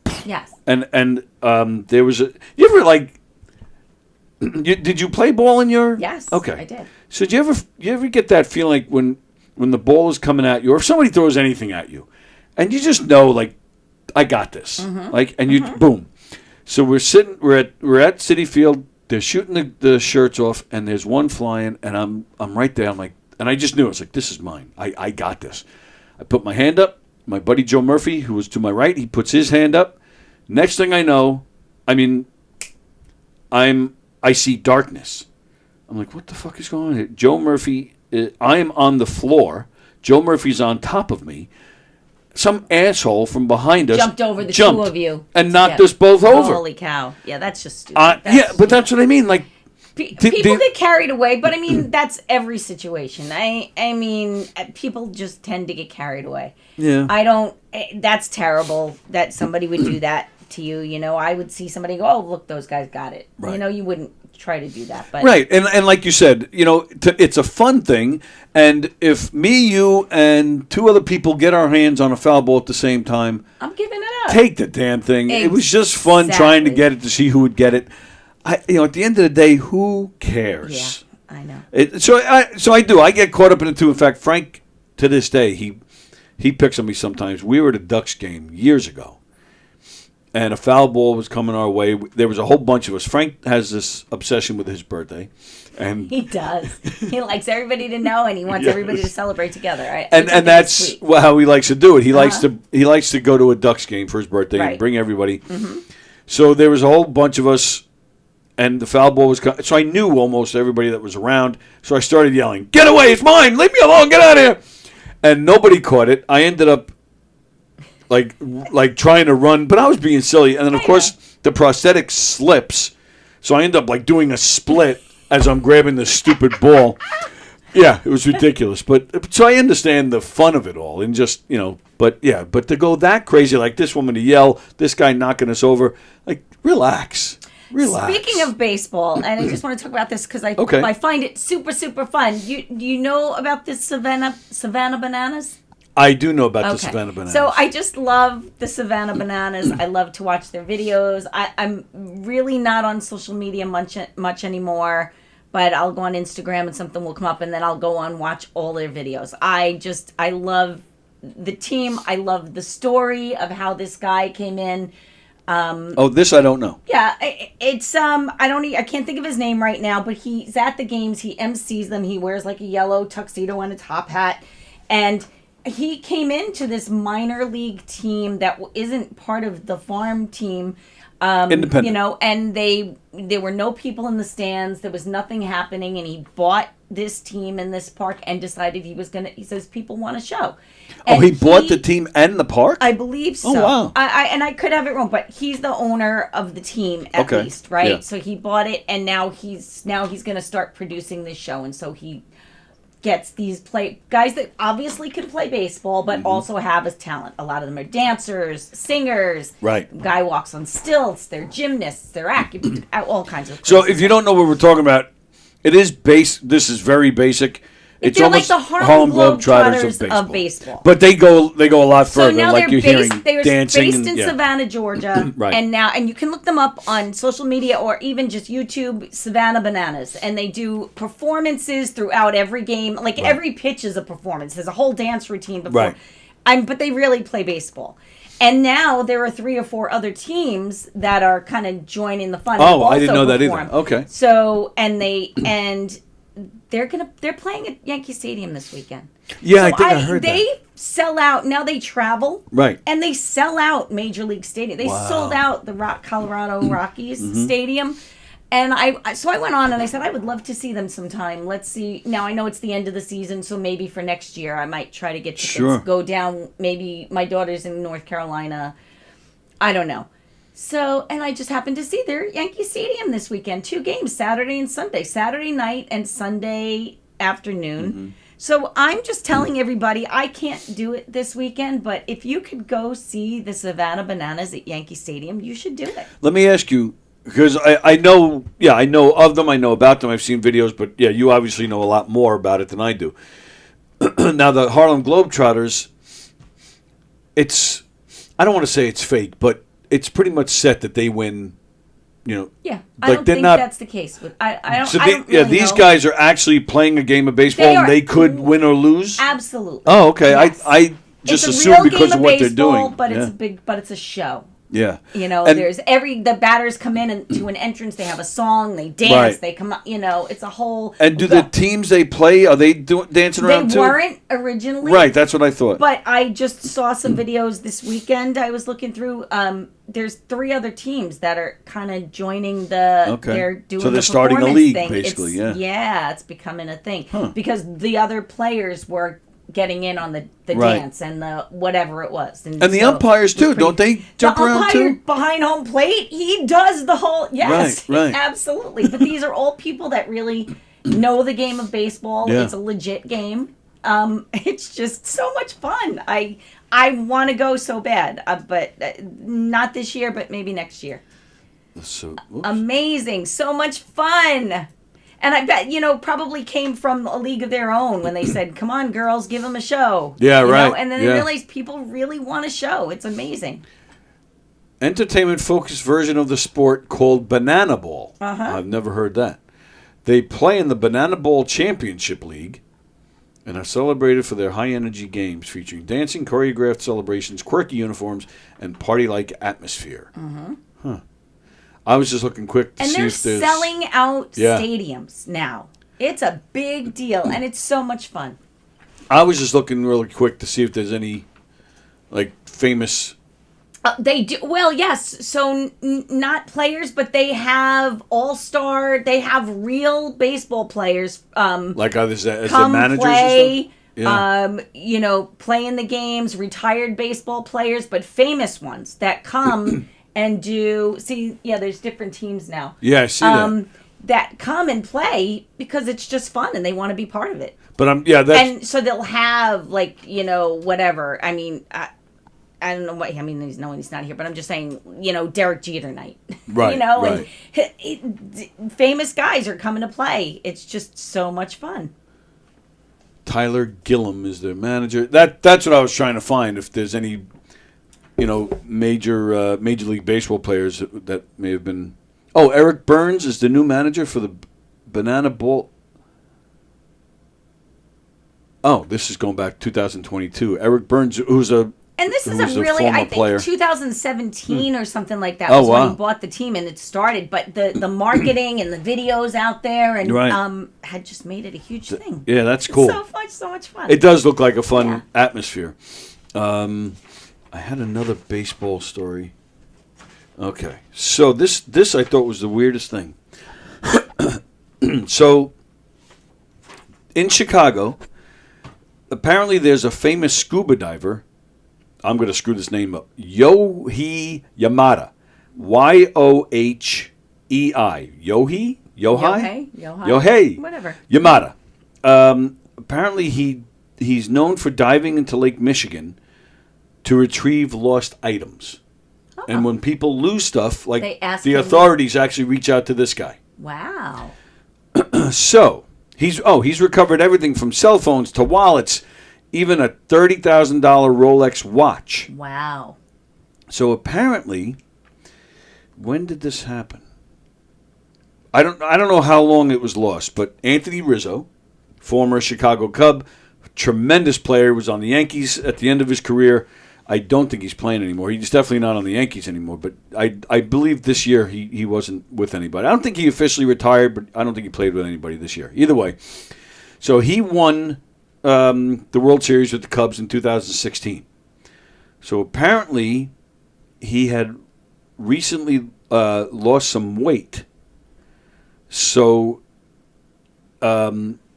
And there was you ever like. Did you play ball in your? Yes. Okay. I did. So do you ever get that feeling like when the ball is coming at you, or if somebody throws anything at you, and you just know like, I got this, like, and you boom. So we're at Citi Field. They're shooting the shirts off, and there's one flying, and I'm right there. I'm like, and I just knew it's like this is mine. I got this. I put my hand up. My buddy Joe Murphy, who was to my right, he puts his hand up. Next thing I know, I see darkness. I'm like, what the fuck is going on here? Joe Murphy, I am on the floor. Joe Murphy's on top of me. Some asshole from behind us jumped over the two of you and knocked us both over. Holy cow! Yeah, that's just stupid. But that's what I mean. Like people get carried away, but that's every situation. I mean, people just tend to get carried away. Yeah. I don't. That's terrible that somebody would do that to you. I would see somebody go, "Oh, look, those guys got it." Right. You wouldn't try to do that, but right. And like you said, it's a fun thing. And if me, you, and two other people get our hands on a foul ball at the same time, I'm giving it up. Take the damn thing. It was just fun trying to get it to see who would get it. At the end of the day, who cares? Yeah, I know. So I do. I get caught up in it too. In fact, Frank, to this day, he picks on me sometimes. We were at a Ducks game years ago, and a foul ball was coming our way. There was a whole bunch of us. Frank has this obsession with his birthday, and he does. He likes everybody to know, and he wants everybody to celebrate together. Right? And that's how he likes to do it. He likes to go to a Ducks game for his birthday and bring everybody. Mm-hmm. So there was a whole bunch of us. And the foul ball was coming. So I knew almost everybody that was around. So I started yelling, "Get away, it's mine! Leave me alone, get out of here!" And nobody caught it. I ended up like trying to run, but I was being silly. And then, of course, the prosthetic slips. So I end up like doing a split as I'm grabbing the stupid ball. Yeah, it was ridiculous. But so I understand the fun of it all. And just, but But yeah, but to go that crazy, like this woman to yell, this guy knocking us over, like relax. Speaking of baseball, and I just want to talk about this because I find it super, super fun. Do you know about the Savannah Bananas? I do know about the Savannah Bananas. So I just love the Savannah Bananas. I love to watch their videos. I'm really not on social media much anymore, but I'll go on Instagram and something will come up, and then I'll go on watch all their videos. I love the team. I love the story of how this guy came in. This I don't know. Yeah, it's I can't think of his name right now, but he's at the games. He MCs them. He wears like a yellow tuxedo and a top hat, and he came into this minor league team that isn't part of the farm team. Independent. You know, and there were no people in the stands. There was nothing happening, and he bought this team in this park and decided he says people want a show. And he bought the team and the park? I believe so. Oh, wow. I could have it wrong, but he's the owner of the team at least, right? Yeah. So he bought it, and now he's going to start producing this show, and so he gets these guys that obviously can play baseball, but also have a talent. A lot of them are dancers, singers. Right. Guy walks on stilts. They're gymnasts. They're all kinds of. So if you don't know what we're talking about, it is this is very basic. It's they're almost like the Harlem Globetrotters of baseball. But they go a lot So further. now Like you're hearing they're dancing. based in Savannah, Georgia, Right. and you can look them up on social media or even just YouTube, Savannah Bananas, and they do performances throughout every game. Like every pitch is a performance. There's a whole dance routine before. Right. But they really play baseball. And now there are 3 or 4 other teams that are kind of joining the fun. Oh, I didn't know that either. Okay. So they're playing at Yankee Stadium this weekend. Yeah, So I think I heard that. They sell out. Now they travel. Right. And they sell out Major League Stadium. They sold out the Colorado Rockies Stadium. And I went on and I said, I would love to see them sometime. Let's see. Now I know it's the end of the season, so maybe for next year I might try to get tickets, go down. Maybe my daughter's in North Carolina. I don't know. So, and I just happened to see their Yankee Stadium this weekend. 2 games, Saturday and Sunday. Saturday night and Sunday afternoon. So I'm just telling everybody, I can't do it this weekend, but if you could go see the Savannah Bananas at Yankee Stadium, you should do it. Let me ask you, because I know of them, I know about them, I've seen videos, but yeah, you obviously know a lot more about it than I do. Now, the Harlem Globetrotters, I don't want to say it's fake, but it's pretty much set that they win, Yeah, I don't think that's the case. I don't. So I don't really these know. guys are actually playing a game of baseball, and they could win or lose. Absolutely. Oh, okay. Yes. I just it's a assume real because game of what they're baseball, doing. but Yeah. it's a show. Yeah. And the batters come in and to an entrance, they have a song, they dance, Right. they come up, it's a whole. And do the teams they play, are they dancing around too? They weren't originally. Right, that's what I thought. But I just saw some videos this weekend. I was looking through. There's 3 other teams that are kind of joining the. Okay. They're doing. So they're the starting a performance league, thing. basically, Yeah, it's becoming a thing Huh. because the other players were getting in on the Right. dance and the whatever it was. And the so umpires it was too, don't they jump the around umpire too? behind home plate, he does the whole. Yes, Right. absolutely. But these are all people that really know the game of baseball. Yeah. It's a legit game. It's just so much fun. I want to go so bad, but not this year, but maybe next year. So Amazing, so much fun. And I bet, probably came from a league of their own when they said, come on, girls, give them a show. Yeah, You know? right. And then Yeah. they realized people really want a show. It's amazing. Entertainment-focused version of the sport called Banana Ball. Uh-huh. I've never heard that. They play in the Banana Ball Championship League and are celebrated for their high-energy games featuring dancing, choreographed celebrations, quirky uniforms, and party-like atmosphere. Mm-hmm. Huh. I was just looking quick to And see they're if there's... selling out Yeah. stadiums now. It's a big deal, and it's so much fun. I was just looking really quick to see if there's any, famous... They do well, yes. So not players, but they have all-star. They have real baseball players. Like as the come managers play. and stuff? Yeah. Play in the games. Retired baseball players, but famous ones that come and do. See, yeah, there's different teams now. Yeah, I see that. that come and play because it's just fun and they want to be part of it. But that's and so they'll have whatever. I mean, I don't know what. I mean, he's not here, but I'm just saying, Derek Jeter night. Right. Right. And famous guys are coming to play. It's just so much fun. Tyler Gillum is their manager. That's what I was trying to find. If there's any, major League Baseball players that may have been. Oh, Eric Burns is the new manager for the Banana Bowl. Oh, this is going back 2022. Eric Burns, who's a and this is a really, I think, player. 2017 or something like that Oh, was wow. when he bought the team and it started. But the marketing and the videos out there and had just made it a huge thing. Yeah, that's cool. It's so much fun. It does look like a fun atmosphere. I had another baseball story. Okay, so this I thought was the weirdest thing. So, in Chicago, apparently there's a famous scuba diver. I'm going to screw this name up. Yohei Yamada. Yohei. Yohei. Whatever. Yamada. Apparently he's known for diving into Lake Michigan to retrieve lost items. Oh. And when people lose stuff, the authorities actually reach out to this guy. Wow. So, he's recovered everything from cell phones to wallets, even a $30,000 Rolex watch. Wow. So apparently, when did this happen? I don't know how long it was lost, but Anthony Rizzo, former Chicago Cub, tremendous player, was on the Yankees at the end of his career. I don't think he's playing anymore. He's definitely not on the Yankees anymore, but I believe this year he wasn't with anybody. I don't think he officially retired, but I don't think he played with anybody this year. Either way, so he won the World Series with the Cubs in 2016. So apparently he had recently lost some weight. So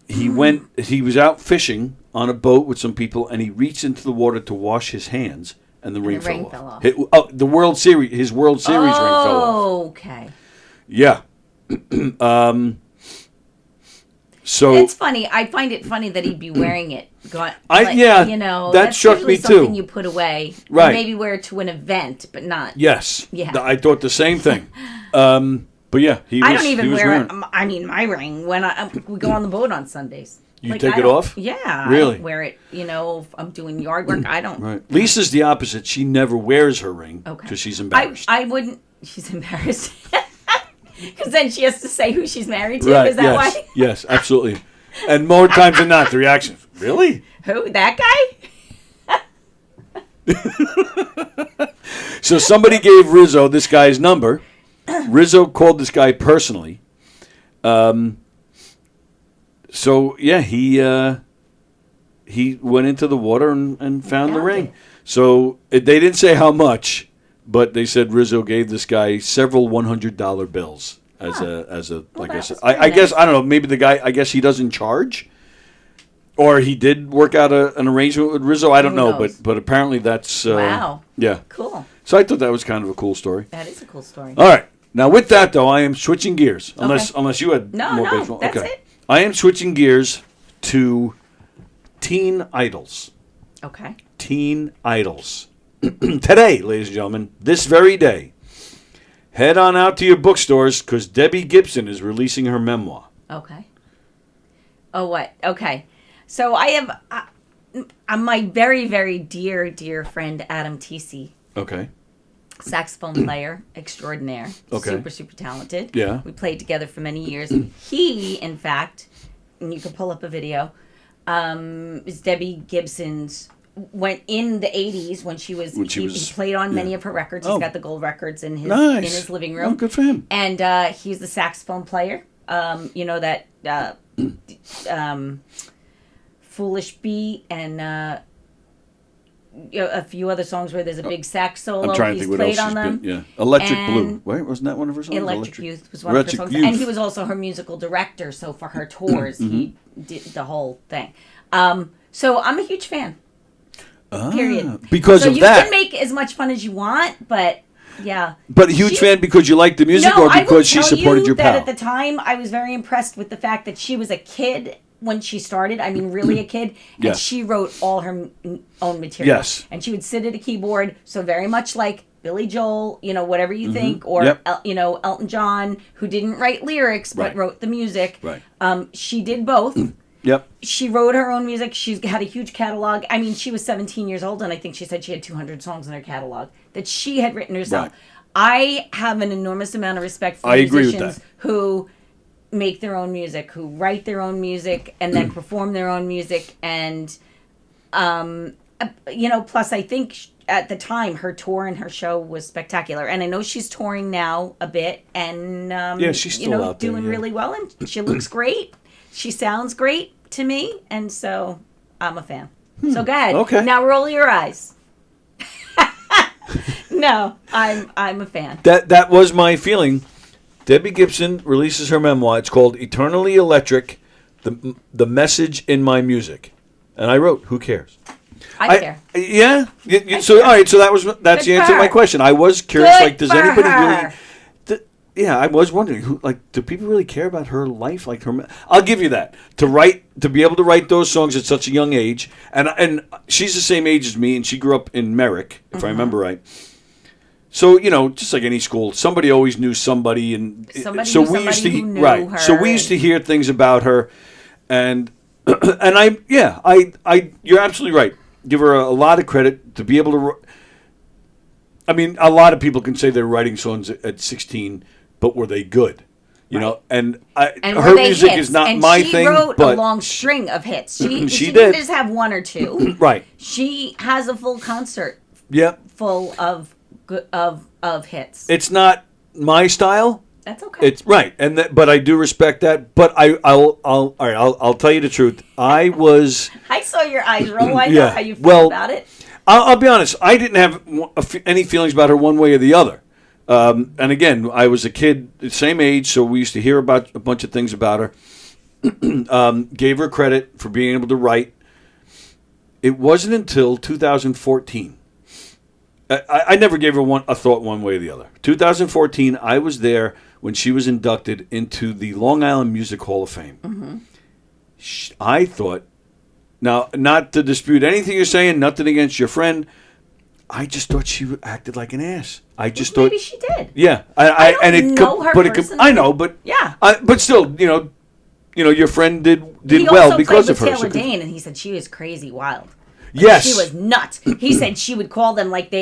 he was out fishing on a boat with some people, and he reached into the water to wash his hands, and the ring fell off. The World Series, his World Series ring fell off. Okay. Yeah. So it's funny. I find it funny that he'd be wearing it. That struck usually me something too. you put away, right? Or maybe wear it to an event, but not. Yes. Yeah. I thought the same thing. But yeah, I don't even wear it. I mean, my ring when we go on the boat on Sundays. You take it off? Yeah. Really? I don't wear it. If I'm doing yard work, I don't. Right. Lisa's the opposite. She never wears her ring because she's embarrassed. I wouldn't. She's embarrassed because then she has to say who she's married to. Right. Is that why? Yes, absolutely. And more times than not, the reaction, really? Who? That guy? So somebody gave Rizzo this guy's number. Rizzo called this guy personally. So yeah, he went into the water and found the ring. So they didn't say how much, but they said Rizzo gave this guy several $100 bills as a like I said. I guess I don't know. Maybe the guy. I guess he doesn't charge, or he did work out an arrangement with Rizzo. I don't know, but apparently that's wow. Yeah, cool. So I thought that was kind of a cool story. That is a cool story. All right. Now, with that, though, I am switching gears. Unless you had more baseball. That's it. I am switching gears to teen idols. Okay. Teen idols. Today, ladies and gentlemen, this very day, head on out to your bookstores because Debbie Gibson is releasing her memoir. Okay. Oh, what? Okay. So I have my very, very dear, dear friend, Adam Tisi. Okay. Saxophone player extraordinaire. Okay. Super, super talented. Yeah. We played together for many years. He, in fact, and you can pull up a video, is Debbie Gibson's, went in the 80s when she was, he played on many of her records. He's got the gold records in his living room. Oh, good for him. And he's the saxophone player. That Foolish Beat and a few other songs where there's a big sax solo. I'm trying to think what else she's been. Yeah, Electric Blue. Wait, wasn't that one of her songs? Electric Youth was one of her songs, and he was also her musical director. So for her tours, he did the whole thing. So I'm a huge fan. Period. Because so of you that, can make as much fun as you want, but Yeah. But a huge fan because you liked the music, No, or I will because she tell supported you your that pal? at the time, I was very impressed with the fact that she was a kid when she started. I mean, really a kid. And Yes. she wrote all her own material. Yes. And she would sit at a keyboard. So very much like Billy Joel, whatever you think, or, Yep. Elton John, who didn't write lyrics but Right. wrote the music. Right. She did both. Yep. She wrote her own music. She's had a huge catalog. I mean, she was 17 years old, and I think she said she had 200 songs in her catalog that she had written herself. Right. I have an enormous amount of respect for I agree with musicians that. who make their own music, who write their own music, and then perform their own music. And, plus I think at the time her tour and her show was spectacular. And I know she's touring now a bit, and Yeah, she's still out there, doing yeah. really well, and she looks great. She sounds great to me, and so I'm a fan. So go ahead. Okay. Now roll your eyes. No, I'm a fan. That was my feeling. Debbie Gibson releases her memoir. It's called Eternally Electric, the Message in My Music. And I wrote, who cares? I care. Yeah. So, all right. So that's Good the answer for to my her. question. I was curious. Good Like, does for anybody her. really? Yeah, I was wondering who. Like, do people really care about her life? Like her. I'll give you that. To be able to write those songs at such a young age, and she's the same age as me, and she grew up in Merrick, if I remember right. So just like any school, somebody always knew somebody, and Somebody so knew we used to somebody who knew right. her, So we used to hear things about her, and and you're absolutely right. Give her a lot of credit to be able to. I mean, a lot of people can say they're writing songs at 16, but were they good? You know, and And her were they music hits? is not and my she thing. wrote But a long string of hits. She She didn't did. just have one or two. Right. She has a full concert Yeah, full of hits. it's not my style. That's okay. It's right, but I do respect that. But I'll tell you the truth. I was. I saw your eyes roll. I know Yeah, how you feel well, about it. I'll be honest. I didn't have any feelings about her one way or the other. And again, I was a kid, the same age, so we used to hear about a bunch of things about her. Gave her credit for being able to write. It wasn't until 2014. I never gave her a thought one way or the other. 2014, I was there when she was inducted into the Long Island Music Hall of Fame. Mm-hmm. I thought, now, not to dispute anything you're saying, nothing against your friend, I just thought she acted like an ass. I just thought Maybe she did. yeah, I don't know her personally. I know, but Yeah. but still, your friend did He well also because played of her. with so Taylor good- Dane, and he said she was crazy wild. Yes, She was nuts. He said she would call them like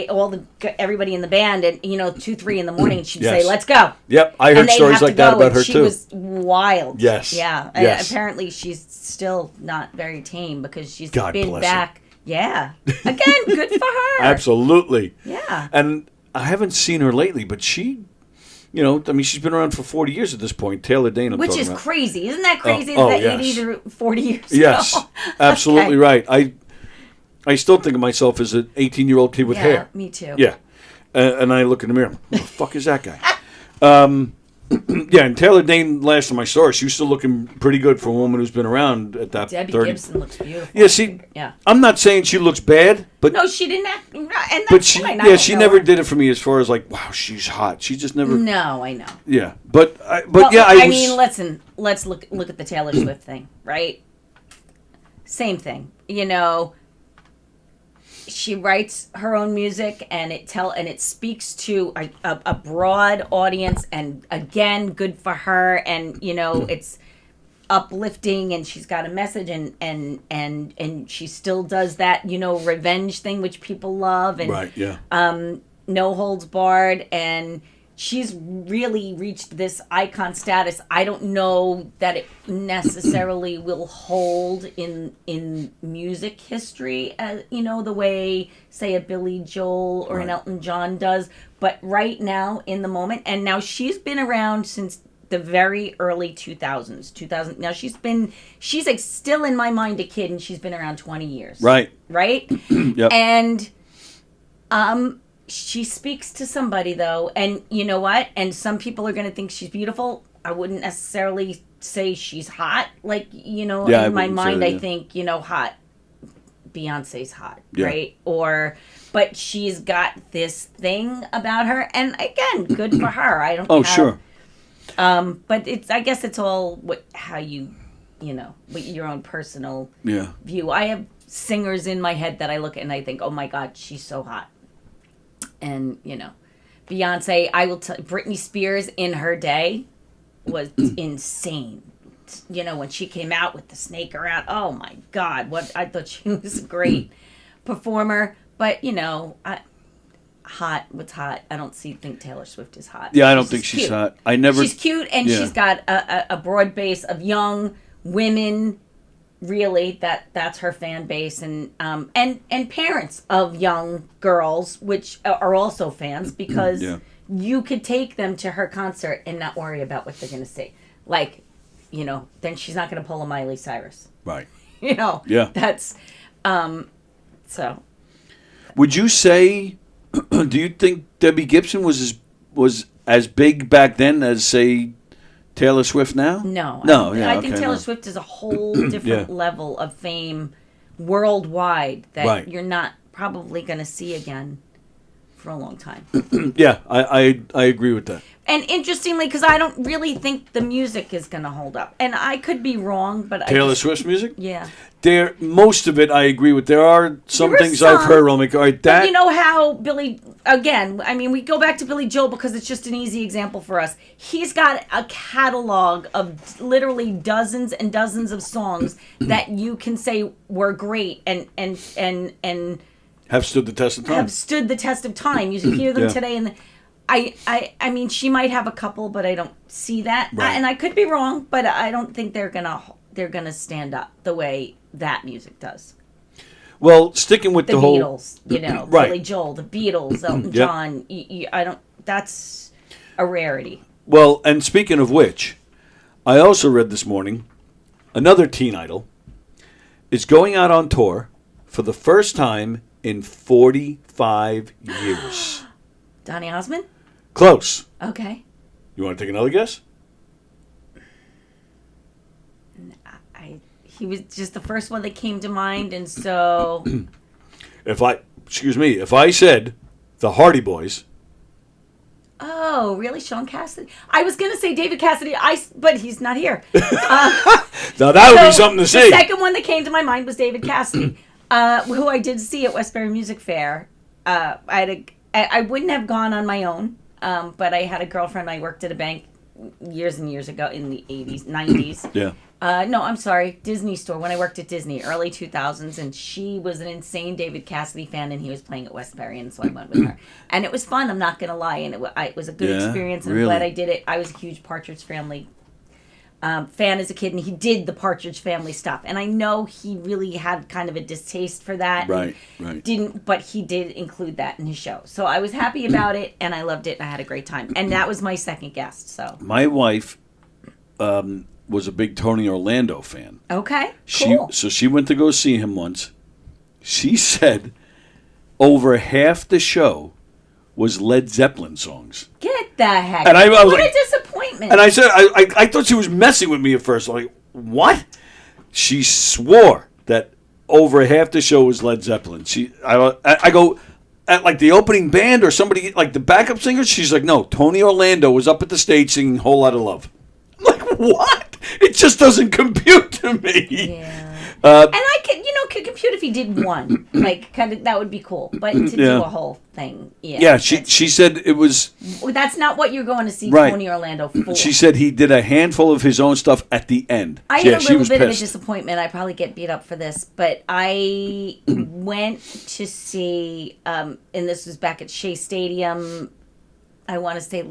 everybody in the band at 2, 3 in the morning, and she'd Yes. say, "Let's go." Yep, I And heard they'd stories have to like that go, about and her she too. was wild. Yes. Yeah. Yes. And apparently she's still not very tame because she's God been bless her. back. Yeah. Again, good for her. Absolutely. Yeah. And I haven't seen her lately, but she, she's been around for 40 years at this point. Taylor Dane, I'm Which talking is about. crazy. Isn't that crazy? oh, that yes. 80s or 40 years Yes, ago? absolutely Okay. right. I still think of myself as an 18-year-old kid with Yeah, hair. me too. Yeah. And I look in the mirrmir, who the fuck is that guy? Yeah, and Taylor Dane, last time I saw her, she was still looking pretty good for a woman who's been around at that Debbie 30. Gibson looks beautiful. Yeah, see, Yeah. I'm not saying she looks bad, but No, she didn't act, and that's but she fine. I don't she know never her. did it for me as far as like, wow, she's hot. She just never. No, I know. Yeah, but Well, yeah, I was. mean, listen. Let's look at the Taylor Swift thing, right? Same thing. She writes her own music, and it speaks to a broad audience, and again, good for her. And it's uplifting, and she's got a message, and she still does that revenge thing, which people love, and Right. Yeah. no holds barred, and she's really reached this icon status. I don't know that it necessarily will hold in music history, the way, say, a Billy Joel or an Elton John does. But right now, in the moment, and now she's been around since the very early 2000s. Now she's like still in my mind a kid, and she's been around 20 years. Right. Right? Yep. And she speaks to somebody, though, and you know what? And some people are going to think she's beautiful. I wouldn't necessarily say she's hot. Like, Yeah, I in my wouldn't say mind, that, I yeah. think, hot Beyonce's hot, Yeah. right? But she's got this thing about her, and again, good for her. I don't. Sure. But I guess it's all how you what your own personal view. I have singers in my head that I look at and I think, oh my God, she's so hot. And, Beyonce, I will tell Britney Spears in her day was insane. When she came out with the snake around, oh my God, I thought she was a great performer. But, hot, what's hot? I don't think Taylor Swift is hot. Yeah, I don't think she's hot. She's cute, and she's got a broad base of young women. Really, that's her fan base, and parents of young girls, which are also fans, because you could take them to her concert and not worry about what they're going to see. Like, then she's not going to pull a Miley Cyrus. Right. Yeah. That's so. Would you say? Do you think Debbie Gibson was as big back then as, say, Taylor Swift now? No. No. I think Taylor Swift is a whole different level of fame worldwide that you're not probably going to see again for a long time. Yeah, I agree with that. And interestingly, because I don't really think the music is going to hold up, and I could be wrong, but Taylor Swift's music? Yeah. Most of it I agree with. There are some things I've heard. I'm like, all right, that. But you know how Billy? Again, I mean, we go back to Billy Joel because it's just an easy example for us. He's got a catalog of literally dozens and dozens of songs that you can say were great and have stood the test of time. Have stood the test of time. You hear them today, and I mean, she might have a couple, but I don't see that. Right. And I could be wrong, but I don't think they're gonna stand up the way that music does. Well, sticking with the whole Beatles, right. Billy Joel, the Beatles, Elton John. I don't. That's a rarity. Well, and speaking of which, I also read this morning another teen idol is going out on tour for the first time in 45 years. Donny Osmond? Close. Okay. You want to take another guess? He was just the first one that came to mind, and so. If I said the Hardy Boys. Oh, really, Sean Cassidy? I was gonna say David Cassidy, but he's not here. Now that would be something to see. The second one that came to my mind was David Cassidy, who I did see at Westbury Music Fair. I wouldn't have gone on my own, but I had a girlfriend. I worked at a bank years and years ago in the 80s, 90s. Yeah. No, I'm sorry, Disney store, when I worked at Disney, early 2000s, and she was an insane David Cassidy fan, and he was playing at Westbury, and so I went with her. And it was fun, I'm not going to lie, and it was a good experience, and I'm glad I did it. I was a huge Partridge Family fan as a kid, and he did the Partridge Family stuff, and I know he really had kind of a distaste for that. Right. But he did include that in his show. So I was happy about it, and I loved it, and I had a great time. And that was my second guest, so. My wife was a big Tony Orlando fan. Okay, cool. So she went to go see him once. She said over half the show was Led Zeppelin songs. Get the heck. And I was what like, a disappointment. And I said, I thought she was messing with me at first. I'm like, what? She swore that over half the show was Led Zeppelin. I go, at like the opening band or somebody, like the backup singer, she's like, no, Tony Orlando was up at the stage singing Whole Lotta Love. I'm like, what? It just doesn't compute to me. Yeah. And I could compute if he did one. Like, kind of, that would be cool. But to do a whole thing, Yeah, she said it was. Well, that's not what you're going to see Tony Orlando for. She said he did a handful of his own stuff at the end. I had a little bit of a disappointment. I probably get beat up for this, but I went to see, and this was back at Shea Stadium. I want to say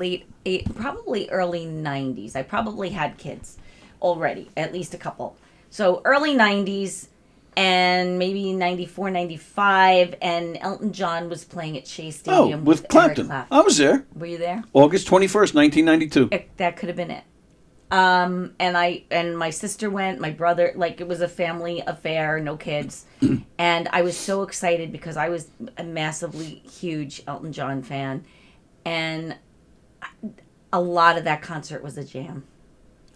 probably early 90s. I probably had kids already, at least a couple. So early 90s and maybe 94, 95, and Elton John was playing at Shea Stadium with Clapton. I was there. Were you there? August 21st, 1992. That could have been it. And my sister went, my brother, like it was a family affair, no kids. And I was so excited because I was a massively huge Elton John fan. And a lot of that concert was a jam.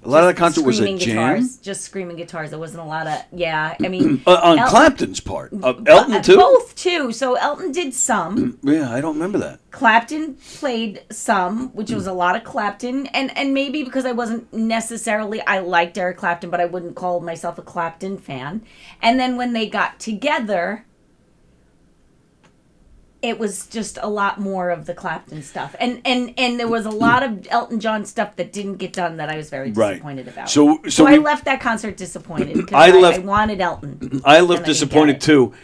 A lot of the concert was a screaming jam? guitars, just screaming guitars. There wasn't a lot of, I mean. On Clapton's part. Elton, too? Both, too. So Elton did some. Yeah, I don't remember that. Clapton played some, which was a lot of Clapton. And maybe because I wasn't necessarily, I liked Eric Clapton, but I wouldn't call myself a Clapton fan. And then when they got together, it was just a lot more of the Clapton stuff. And there was a lot of Elton John stuff that didn't get done that I was very disappointed about. So I left that concert disappointed because I wanted Elton. I left disappointed too.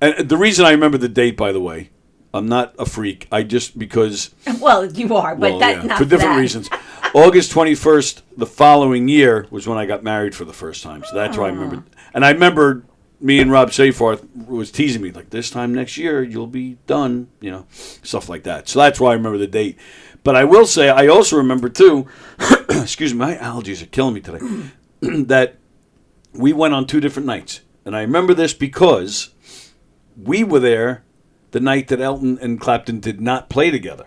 And the reason I remember the date, by the way, I'm not a freak. because... Well, you are, but not for different reasons. August 21st, the following year, was when I got married for the first time. So that's why I remember. And I remember... me and Rob Safarth was teasing me, like, this time next year, you'll be done, stuff like that. So that's why I remember the date. But I will say, I also remember, too, excuse me, my allergies are killing me today, that we went on 2 different nights. And I remember this because we were there the night that Elton and Clapton did not play together.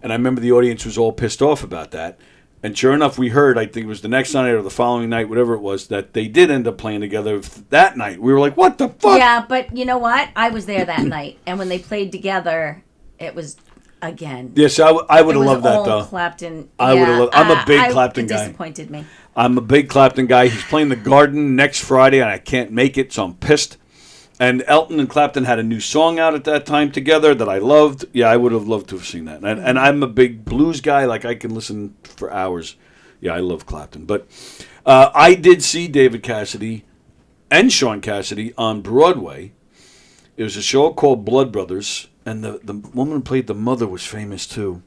And I remember the audience was all pissed off about that. And sure enough, we heard, I think it was the next night or the following night, whatever it was, that they did end up playing together that night. We were like, what the fuck? Yeah, but you know what? I was there that night. And when they played together, it was, again. Yes, I would have loved that, though. Clapton. I would have loved I'm a big Clapton guy. It disappointed me. I'm a big Clapton guy. He's playing the Garden next Friday, and I can't make it, so I'm pissed. And Elton and Clapton had a new song out at that time together that I loved. Yeah, I would have loved to have seen that. And I'm a big blues guy. Like, I can listen for hours. Yeah, I love Clapton. But I did see David Cassidy and Sean Cassidy on Broadway. It was a show called Blood Brothers. And the woman who played the mother was famous, too.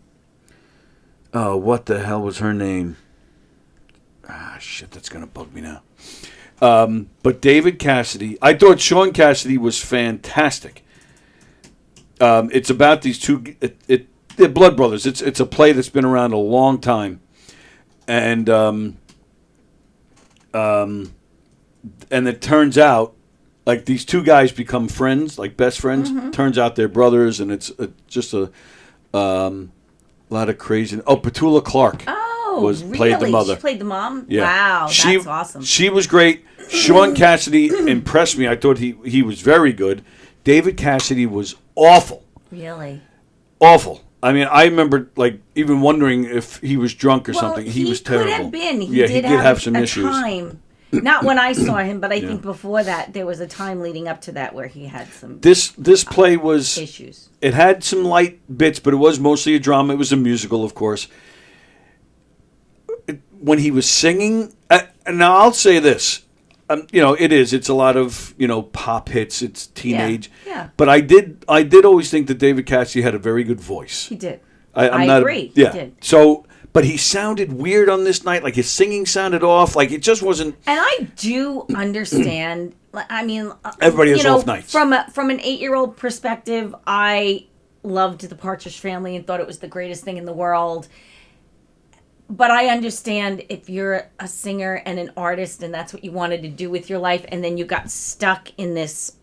Oh, what the hell was her name? Shit, that's going to bug me now. But David Cassidy, I thought Sean Cassidy was fantastic. It's about these two, they're blood brothers. It's a play that's been around a long time, and it turns out like these two guys become friends, like best friends. Mm-hmm. Turns out they're brothers, and it's just a lot of crazy. Oh, Petula Clark. Played the mother. She played the mom? Yeah. Wow, that's awesome. She was great. Sean Cassidy impressed me. I thought he was very good. David Cassidy was awful. Really? Awful. I mean, I remember like even wondering if he was drunk or something. He was terrible. He could have been. He did have some issues. Time. Not when I saw him, but I think before that there was a time leading up to that where he had some This play was issues. It had some light bits, but it was mostly a drama. It was a musical, of course. When he was singing, and now I'll say this, it's a lot of pop hits. It's teenage, yeah. But I did always think that David Cassidy had a very good voice. He did. I agree. Yeah. He did. So, but he sounded weird on this night. Like his singing sounded off. Like it just wasn't. And I do understand. I mean, everybody has off nights. From an 8-year-old perspective, I loved the Partridge Family and thought it was the greatest thing in the world. But I understand if you're a singer and an artist and that's what you wanted to do with your life, and then you got stuck in this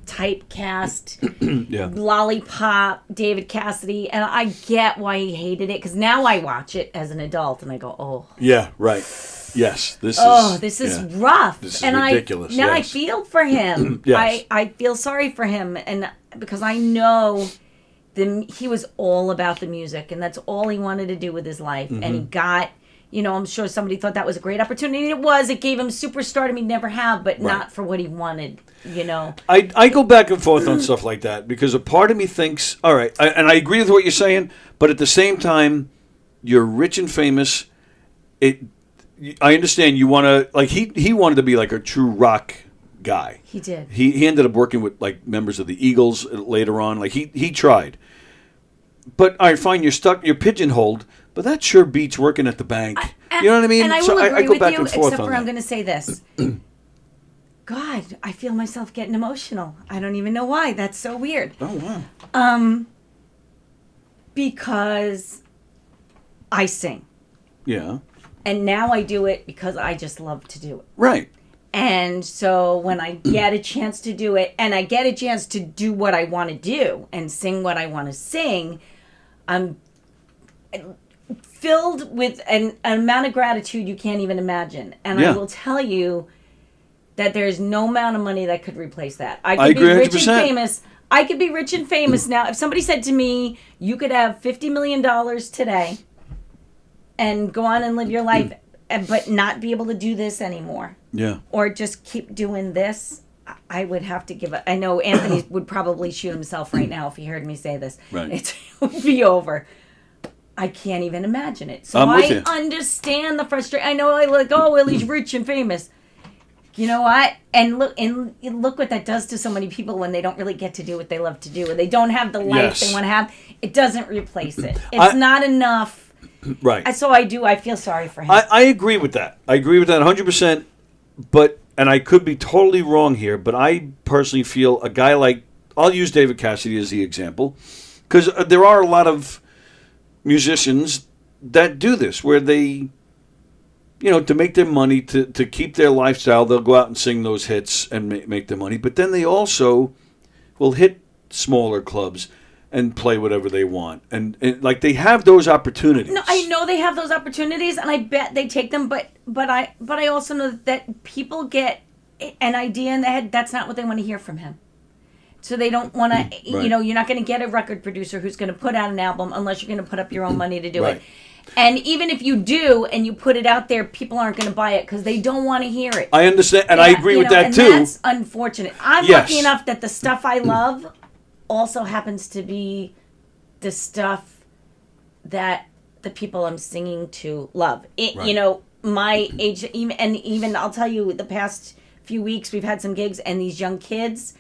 typecast, lollipop, David Cassidy, and I get why he hated it, because now I watch it as an adult and I go, oh. Yeah, right. Yes, this is rough. This is and ridiculous. I feel for him. Yes. I feel sorry for him, and because I know he was all about the music, and that's all he wanted to do with his life. Mm-hmm. And he got, I'm sure somebody thought that was a great opportunity. It was. It gave him superstardom he'd never have, but not for what he wanted, I go back and forth on stuff like that, because a part of me thinks, all right, and I agree with what you're saying, but at the same time, you're rich and famous. I understand you want to, like, he wanted to be like a true rock guy. He did. He ended up working with like members of the Eagles later on. Like he tried. But all right, fine, you're stuck, you're pigeonholed, but that sure beats working at the bank. You know what I mean? And I so will agree I go with back you, and forth except on for that. I'm going to say this. God, I feel myself getting emotional. I don't even know why. That's so weird. Oh wow. Because I sing. Yeah. And now I do it because I just love to do it. Right. And so when I get a chance to do it, and I get a chance to do what I want to do and sing what I want to sing, I'm filled with an amount of gratitude you can't even imagine. And I will tell you that there's no amount of money that could replace that. I could agree be rich 100%. and famous. I could be rich and famous now. If somebody said to me, you could have $50 million today and go on and live your life, but not be able to do this anymore. Yeah. Or just keep doing this, I would have to give up. I know Anthony would probably shoot himself right now if he heard me say this. Right. It would be over. I can't even imagine it. So I'm with I you. understand the frustration. I know, well, he's rich and famous. You know what? And look what that does to so many people when they don't really get to do what they love to do, and they don't have the life they want to have. It doesn't replace it. It's not enough. Right. So I feel sorry for him. I agree with that. I agree with that 100%. But, and I could be totally wrong here, but I personally feel a guy like, I'll use David Cassidy as the example, because there are a lot of musicians that do this, where they, to make their money, to keep their lifestyle, they'll go out and sing those hits and make their money. But then they also will hit smaller clubs and play whatever they want. And like, they have those opportunities. No, I know they have those opportunities, and I bet they take them. But I also know that people get an idea in their head. That's not what they want to hear from him. So they don't want to. Right. You're not going to get a record producer who's going to put out an album unless you're going to put up your own money to do Right. it. And even if you do and you put it out there, people aren't going to buy it because they don't want to hear it. I understand, and I agree with that and too. That's unfortunate. I'm Yes. lucky enough that the stuff I love also happens to be the stuff that the people I'm singing to love. Right. My age, even I'll tell you, the past few weeks we've had some gigs, and these young kids,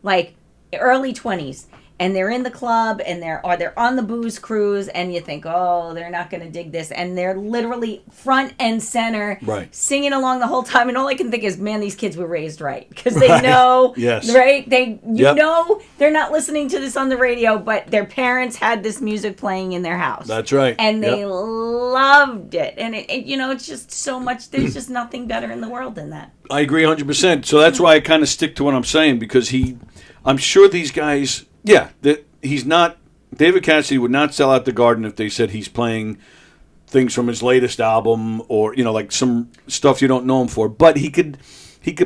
like early 20s, and they're in the club, and they're on the booze cruise, and you think, oh, they're not going to dig this, and they're literally front and center, Right. singing along the whole time, and all I can think is, man, these kids were raised right, because they Right. know, Yes. right? Yep. know they're not listening to this on the radio, but their parents had this music playing in their house. That's right. And they Yep. loved it, and it's just so much. There's just nothing better in the world than that. I agree 100%. So that's why I kind of stick to what I'm saying, because I'm sure these guys, that he's not, David Cassidy would not sell out the Garden if they said he's playing things from his latest album, or, like some stuff you don't know him for. But he could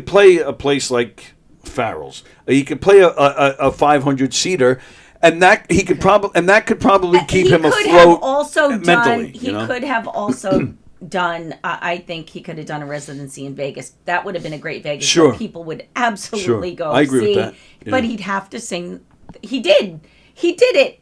play a place like Farrell's. He could play a 500-seater, and that could probably keep him afloat mentally. He could have also done. I think he could have done a residency in Vegas. That would have been a great Vegas. Sure. That people would absolutely Sure. go I agree see. with that. Yeah. But he'd have to sing. He did it,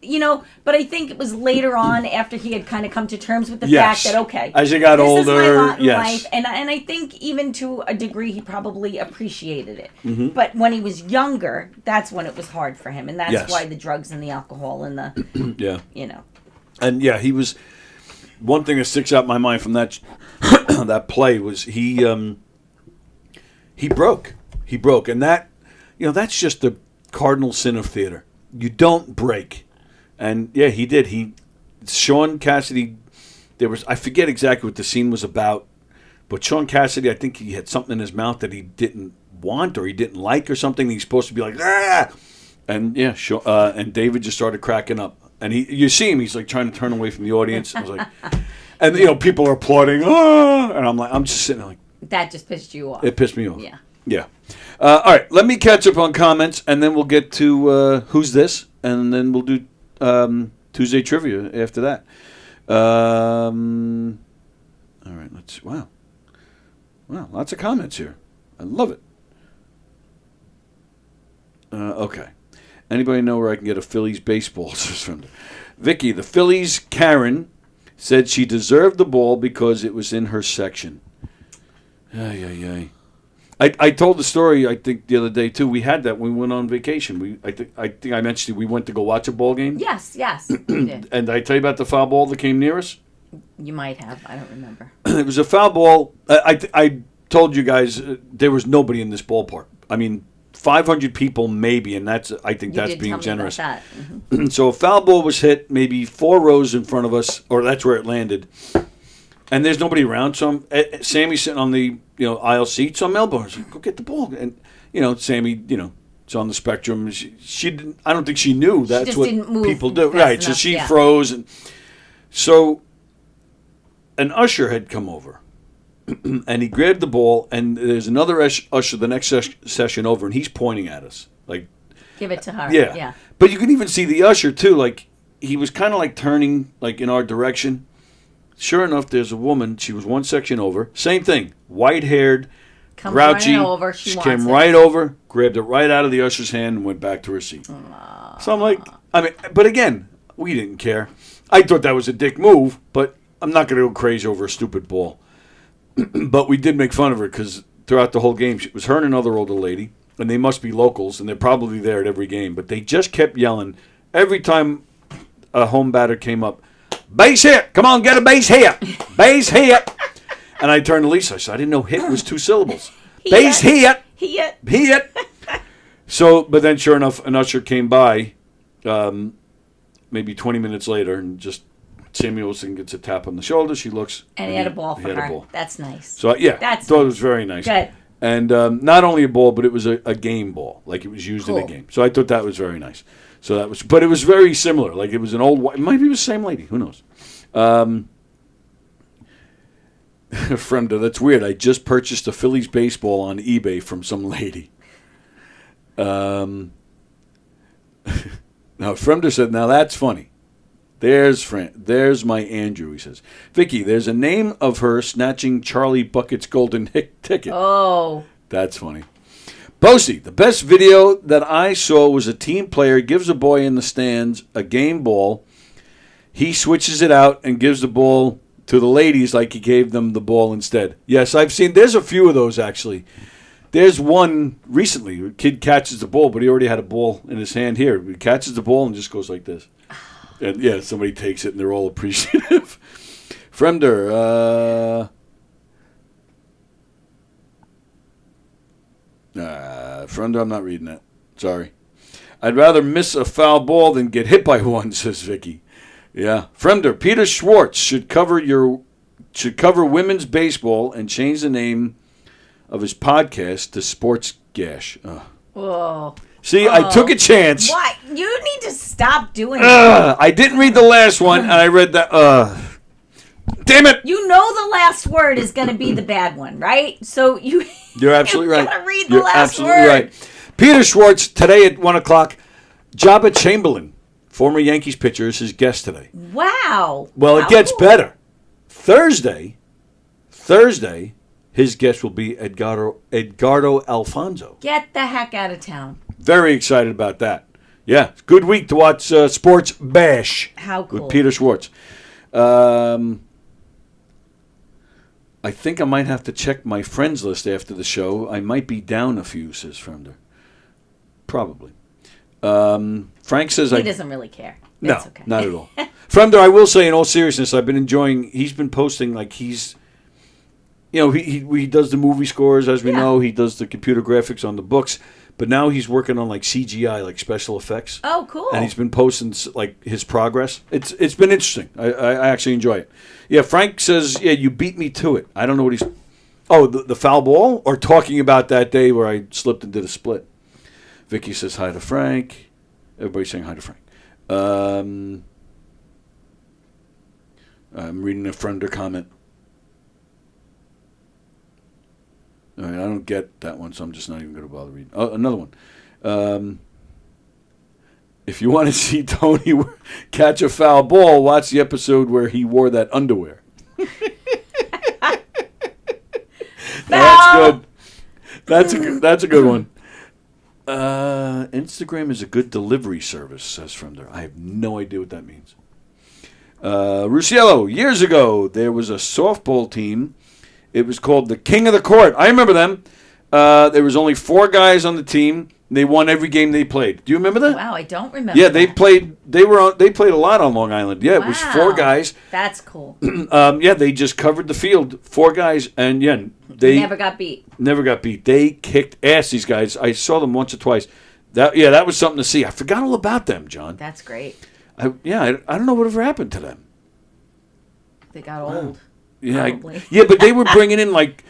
but I think it was later on, after he had kind of come to terms with the Yes. fact that, okay, as he got this older, is my lot in yes. life. And I think even to a degree he probably appreciated it. Mm-hmm. But when he was younger, that's when it was hard for him, and that's Yes. why the drugs and the alcohol and the Yeah. And he was, one thing that sticks out in my mind from that that play was he broke, and that that's just the cardinal sin of theater. You don't break, and he did. Sean Cassidy, I forget exactly what the scene was about, but Sean Cassidy, I think he had something in his mouth that he didn't want or he didn't like or something. He's supposed to be like, ah, and and David just started cracking up, and you see him, he's like trying to turn away from the audience. I was like, and people are applauding, ah, and I'm just sitting there like, that just pissed you off. it pissed me off. Yeah. Yeah. All right, let me catch up on comments, and then we'll get to Who's This, and then we'll do Tuesday Trivia after that. All right, wow, lots of comments here. I love it. Okay. Anybody know where I can get a Phillies baseball? Vicky, the Phillies Karen said she deserved the ball because it was in her section. Ay. I told the story, I think, the other day, too. We had that when we went on vacation. I think I mentioned we went to go watch a ball game. Yes, you did. And did I tell you about the foul ball that came near us? You might have. I don't remember. It was a foul ball. I told you guys there was nobody in this ballpark. I mean, 500 people maybe, and I think that's being generous. That. Mm-hmm. So a foul ball was hit maybe 4 rows in front of us, or that's where it landed. And there's nobody around, so Sammy's sitting on the aisle seat, so I'm elbowing her. Go get the ball. And Sammy, it's on the spectrum. She didn't. I don't think she knew that's what people do. Right. So she froze, and So an usher had come over, and he grabbed the ball, and there's another usher the next session over, and he's pointing at us. Like, Give it to her. yeah. Yeah. But you can even see the usher, too. Like, he was kind of like turning, like, in our direction. Sure enough, there's a woman. She was one section over. Same thing. White-haired, Comes grouchy. running over. She wants came it. right over, grabbed it right out of the usher's hand, and went back to her seat. So I'm like, but again, we didn't care. I thought that was a dick move, but I'm not going to go crazy over a stupid ball. But we did make fun of her because throughout the whole game, it was her and another older lady, and they must be locals, and they're probably there at every game. But they just kept yelling every time a home batter came up, base hit, come on, get a base hit, base hit. And I turned to Lisa, I said, I didn't know hit was 2 syllables. Base hit, hit. So, but then sure enough, an usher came by maybe 20 minutes later, and just Samuelson gets a tap on the shoulder. She looks. And he had a ball for had a her. ball. That's nice. So, yeah, That's thought it nice. was very nice. Good. And not only a ball, but it was a game ball. Like, it was used in a Cool. game. So I thought that was very nice. So that was, but it was very similar. Like, it was an old, it might be the same lady. Who knows? Fremda, that's weird. I just purchased a Phillies baseball on eBay from some lady. Now, Fremda said, now that's funny. There's my Andrew, he says. Vicky, there's a name of her snatching Charlie Bucket's golden ticket. Oh. That's funny. Bosie, the best video that I saw was a team player gives a boy in the stands a game ball. He switches it out and gives the ball to the ladies like he gave them the ball instead. Yes, I've seen, there's a few of those actually. There's one recently, a kid catches the ball, but he already had a ball in his hand here. He catches the ball and just goes like this. And yeah, somebody takes it and they're all appreciative. Fremder, Fremder, I'm not reading that. Sorry. I'd rather miss a foul ball than get hit by one, says Vicky. Yeah. Fremder, Peter Schwartz should cover women's baseball and change the name of his podcast to Sports Gash. Whoa. See, I took a chance. What? You need to stop doing that. I didn't read the last one, and I read that. Damn it! You know the last word is going to be the bad one, right? So You're absolutely right. gotta read the You're last absolutely word. right. Peter Schwartz, today at 1 o'clock, Jabba Chamberlain, former Yankees pitcher, is his guest today. Wow. Well, it How gets cool. better. Thursday, his guest will be Edgardo Alfonso. Get the heck out of town. Very excited about that. Yeah, good week to watch Sports Bash. How cool. With Peter Schwartz. I think I might have to check my friends list after the show. I might be down a few, says Fremder. Probably. Frank says He doesn't really care. No, It's okay. not at all. Fremder, I will say in all seriousness, I've been enjoying, he's been posting like he's, he does the movie scores, as we know. He does the computer graphics on the books. But now he's working on like CGI, like special effects. Oh, cool. And he's been posting like his progress. It's been interesting. I actually enjoy it. Yeah, Frank says, yeah, you beat me to it. I don't know what he's... Oh, the foul ball? Or talking about that day where I slipped and did a split. Vicky says hi to Frank. Everybody's saying hi to Frank. I'm reading a Fremder comment. All right, I don't get that one, so I'm just not even going to bother reading. Oh, another one. If you want to see Tony catch a foul ball, watch the episode where he wore that underwear. That's good. That's a good one. Instagram is a good delivery service, says Fremder. I have no idea what that means. Rusciello, years ago, there was a softball team. It was called the King of the Court. I remember them. There was only 4 guys on the team. They won every game they played. Do you remember that? Wow, I don't remember. Yeah, they played. They played a lot on Long Island. Yeah, it was 4 guys. That's cool. Yeah, they just covered the field. 4 guys, and yeah, they never got beat. Never got beat. They kicked ass. These guys. I saw them once or twice. That was something to see. I forgot all about them, John. That's great. I don't know whatever happened to them. They got old. Yeah, probably. but they were bringing in like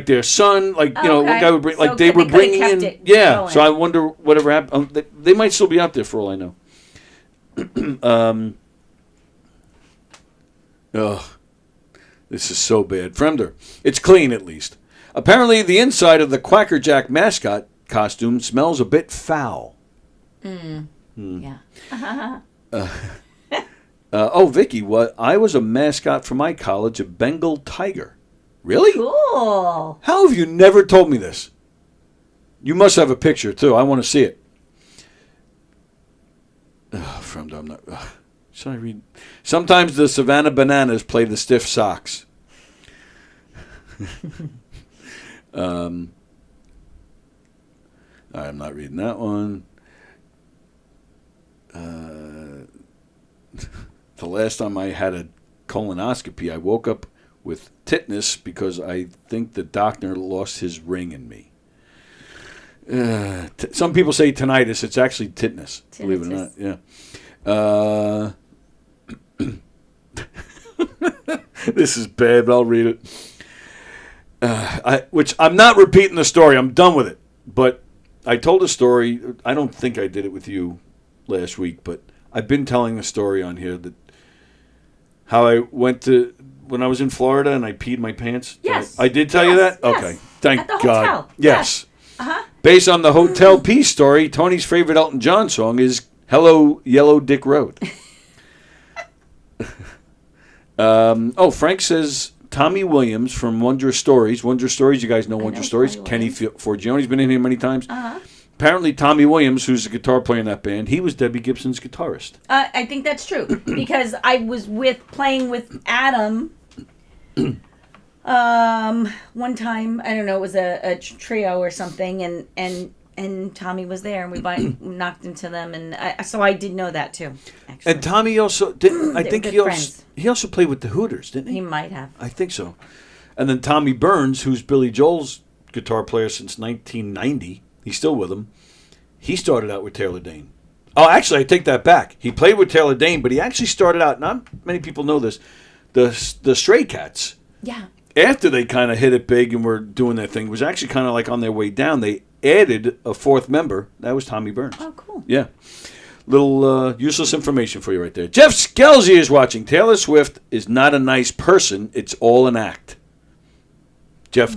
their son, one guy would bring, So they were could've bringing kept in, it yeah. So going. I wonder whatever happened. They might still be out there for all I know. Ugh. This is so bad. Fremder, it's clean at least. Apparently, the inside of the Quacker Jack mascot costume smells a bit foul. Yeah. Vicky, I was a mascot for my college, a Bengal tiger. Really? Cool. How have you never told me this? You must have a picture, too. I want to see it. Fremder, I'm not... Should I read? Sometimes the Savannah Bananas play the Stiff Sox. I'm not reading that one. The last time I had a colonoscopy, I woke up with tetanus because I think the doctor lost his ring in me. Some people say tinnitus. It's actually tetanus, believe it or not. Yeah. This is bad, but I'll read it. Which I'm not repeating the story. I'm done with it. But I told a story. I don't think I did it with you last week, but I've been telling the story on here that how I went to when I was in Florida and I peed my pants. Yes. I did tell you that? Yes. Okay. Thank At the God. hotel. Yes. Uh-huh. Based on the Hotel Pee story, Tony's favorite Elton John song is Hello, Yellow Dick Road. Frank says Tommy Williams from Wondrous Stories. Wondrous Stories, you guys know Wondrous Stories. Kenny Forgione been in here many times. Uh-huh. Apparently, Tommy Williams, who's the guitar player in that band, he was Debbie Gibson's guitarist. I think that's true because I was playing with Adam. One time, I don't know, it was a trio or something, and Tommy was there, and we knocked into them, and so I did know that too. Actually. And Tommy also didn't. I think he also played with the Hooters, didn't he? He might have. I think so. And then Tommy Burns, who's Billy Joel's guitar player since 1990, he's still with him. He started out with Taylor Dane. Oh, actually, I take that back. He played with Taylor Dane, but he actually started out. Not many people know this. The Stray Cats. Yeah. After they kind of hit it big and were doing their thing, was actually kind of like on their way down. They added a fourth member. That was Tommy Burns. Oh, cool. Yeah. Little useless information for you right there. Jeff Skelzy is watching. Taylor Swift is not a nice person. It's all an act. Jeff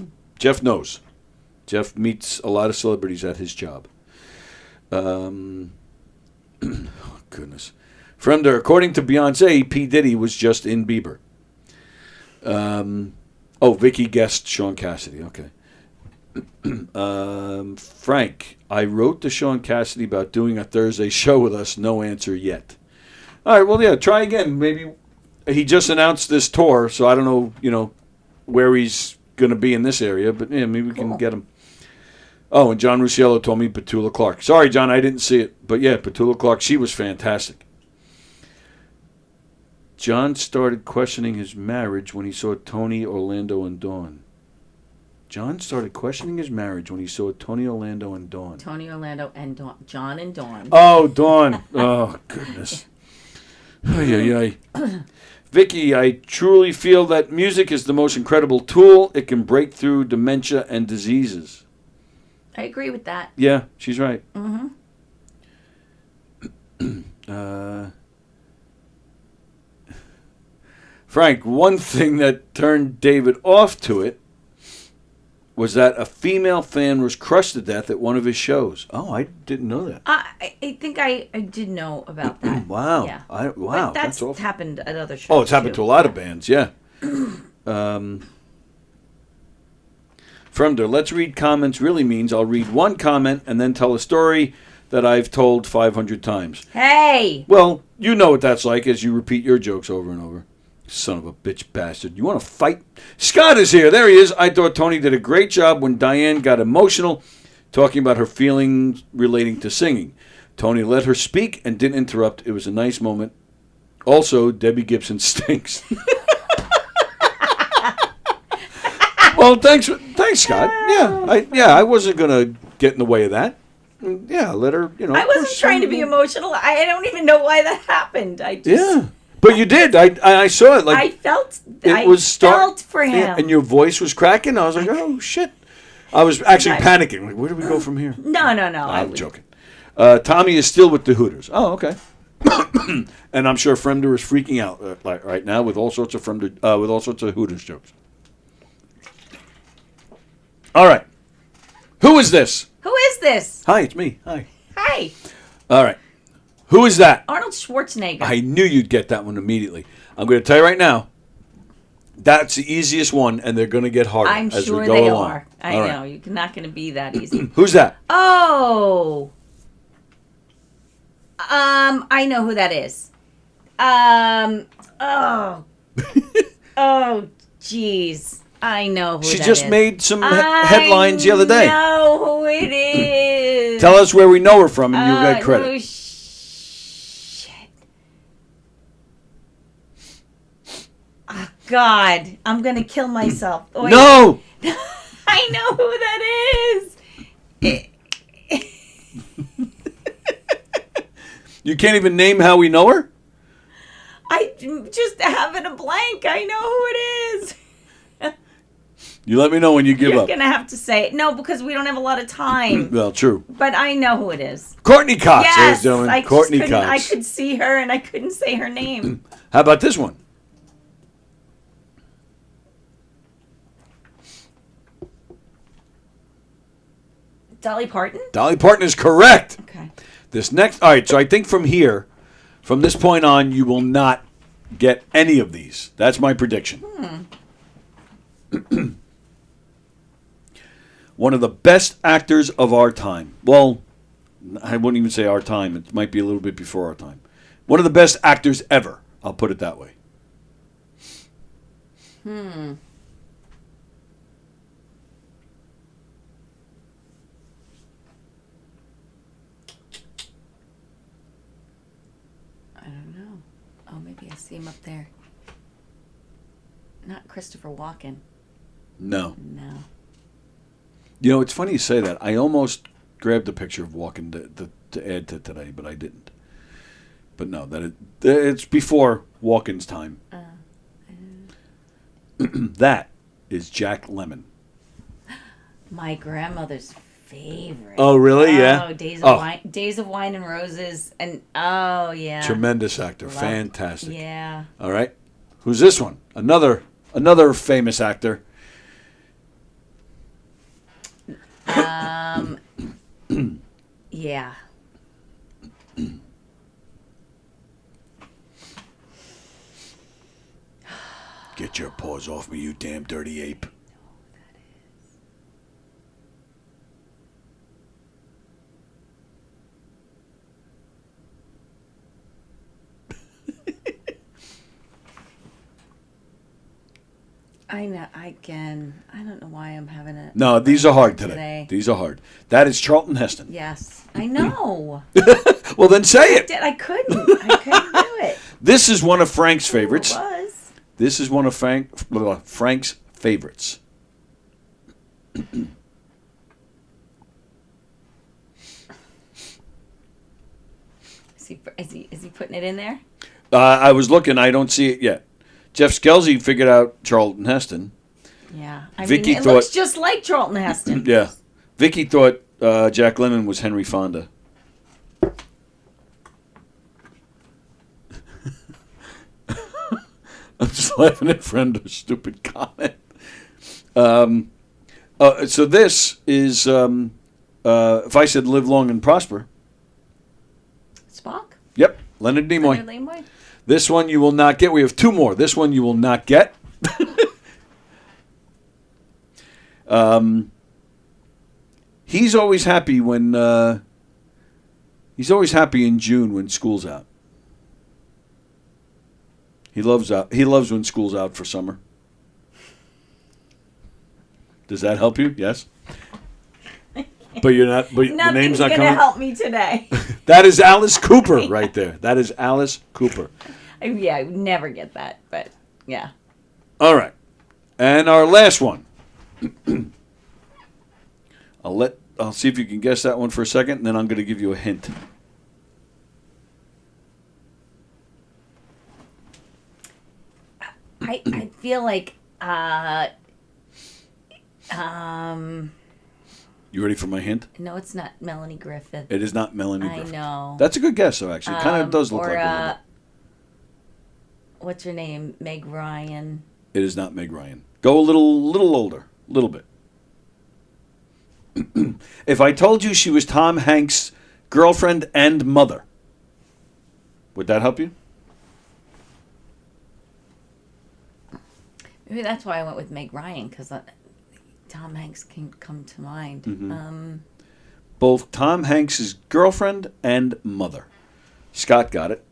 knows. Jeff meets a lot of celebrities at his job. Oh, goodness. Fremder, according to Beyonce, P. Diddy was just in Bieber. Vicky guessed Sean Cassidy. Okay. Frank, I wrote to Sean Cassidy about doing a Thursday show with us. No answer yet. All right, well, yeah, try again. Maybe he just announced this tour, so I don't know, where he's going to be in this area, but yeah, maybe we can get him. Oh, and John Rusciello told me Petula Clark. Sorry, John, I didn't see it, but yeah, Petula Clark, she was fantastic. John started questioning his marriage when he saw Tony, Orlando, and Dawn. John started questioning his marriage when he saw Tony, Orlando, and Dawn. Tony, Orlando, and Dawn. John and Dawn. Oh, Dawn. Oh, goodness. Ay. Vicky, I truly feel that music is the most incredible tool. It can break through dementia and diseases. I agree with that. Yeah, she's right. Mm-hmm. Frank, one thing that turned David off to it was that a female fan was crushed to death at one of his shows. Oh, I didn't know that. I think I did know about that. Wow. Yeah. Wow. But that's happened at other shows. Oh, it's happened to a lot of bands, yeah. Fremder, let's read comments really means I'll read one comment and then tell a story that I've told 500 times. Hey! Well, you know what that's like as you repeat your jokes over and over. Son of a bitch bastard. You want to fight? Scott is here. There he is. I thought Tony did a great job when Diane got emotional talking about her feelings relating to singing. Tony let her speak and didn't interrupt. It was a nice moment. Also, Debbie Gibson stinks. Well, thanks, Scott. Yeah, I wasn't gonna get in the way of that. Yeah, let her. I wasn't trying to be emotional. I don't even know why that happened. But you did. I saw it. Like I felt. Felt for him. Yeah, and your voice was cracking. I was like, oh shit. I was actually panicking. Like, where do we go from here? No. I'm joking. Tommy is still with the Hooters. Oh, okay. And I'm sure Fremder is freaking out right now with all sorts of Hooters jokes. All right. Who is this? Who is this? Hi, it's me. Hi. Hi. All right. Who is that? Arnold Schwarzenegger. I knew you'd get that one immediately. I'm going to tell you right now, that's the easiest one, and they're going to get harder I'm as sure we go they along. are. I All know. right. You're not going to be that easy. Who's that? Oh. I know who that is. Oh. Oh, jeez. I know who She that just is. made some headlines the other day. I know who it is. Tell us where we know her from, and you'll get credit. No, shit. Oh, God. I'm going to kill myself. Wait. No! I know who that is. You can't even name how we know her? I just having a blank. I know who it is. You let me know when you give You're up. going to have to say it. No, because we don't have a lot of time. Well, true. But I know who it is. Courtney Cox, Yes, ladies and gentlemen. I just Courtney couldn't- I Cox. could see her and I couldn't say her name. How about this one? Dolly Parton? Dolly Parton is correct. Okay. This next, all right, so I think from here, from this point on, you will not get any of these. That's my prediction. One of the best actors of our time. Well, I wouldn't even say our time. It might be a little bit before our time. One of the best actors ever. I'll put it that way. I don't know. Oh, maybe I see him up there. Not Christopher Walken. No. No. You know, it's funny you say that. I almost grabbed a picture of Walken to add to today, but I didn't. But no, it's before Walken's time. That is Jack Lemmon. My grandmother's favorite. Oh, really? Yeah? Oh, Days Oh. Days of Wine and Roses. And, oh, yeah. Tremendous actor. Love- Fantastic. Yeah. All right. Who's this one? Another famous actor. Yeah. Get your paws off me, you damn dirty ape. I know. I don't know why I'm having a. No, these are hard today. These are hard. That is Charlton Heston. Yes. I know. Well, then say it. I couldn't do it. This is one of Frank's favorites. It was. This is one of Frank's favorites. Is he putting it in there? I was looking. I don't see it yet. Jeff Skelsey figured out Charlton Heston. Yeah. Vicky it looks just like Charlton Heston. Yeah. Vicky thought Jack Lemmon was Henry Fonda. I'm just laughing at Frendo's stupid comment. So this is, if I said live long and prosper. Spock? Yep, Leonard Nimoy. Leonard Nimoy? This one you will not get. We have two more. This one you will not get. He's always happy when he's always happy in June when school's out. He loves when school's out for summer. Does that help you? Yes. But you're not. But the name's not gonna coming. help me today. That is Alice Cooper right there. That is Alice Cooper. Yeah, I would never get that, but yeah. All right, and our last one. I'll see if you can guess that one for a second, and then I'm going to give you a hint. I feel like You ready for my hint? No, it's not Melanie Griffith. It is not Melanie I Griffith. know. That's a good guess, though, actually. It kind of does look like her. What's her name? Meg Ryan. It is not Meg Ryan. Go a little older. A little bit. If I told you she was Tom Hanks' girlfriend and mother, would that help you? Maybe that's why I went with Meg Ryan, because Tom Hanks can come to mind. Mm-hmm. Both Tom Hanks' girlfriend and mother. Scott got it.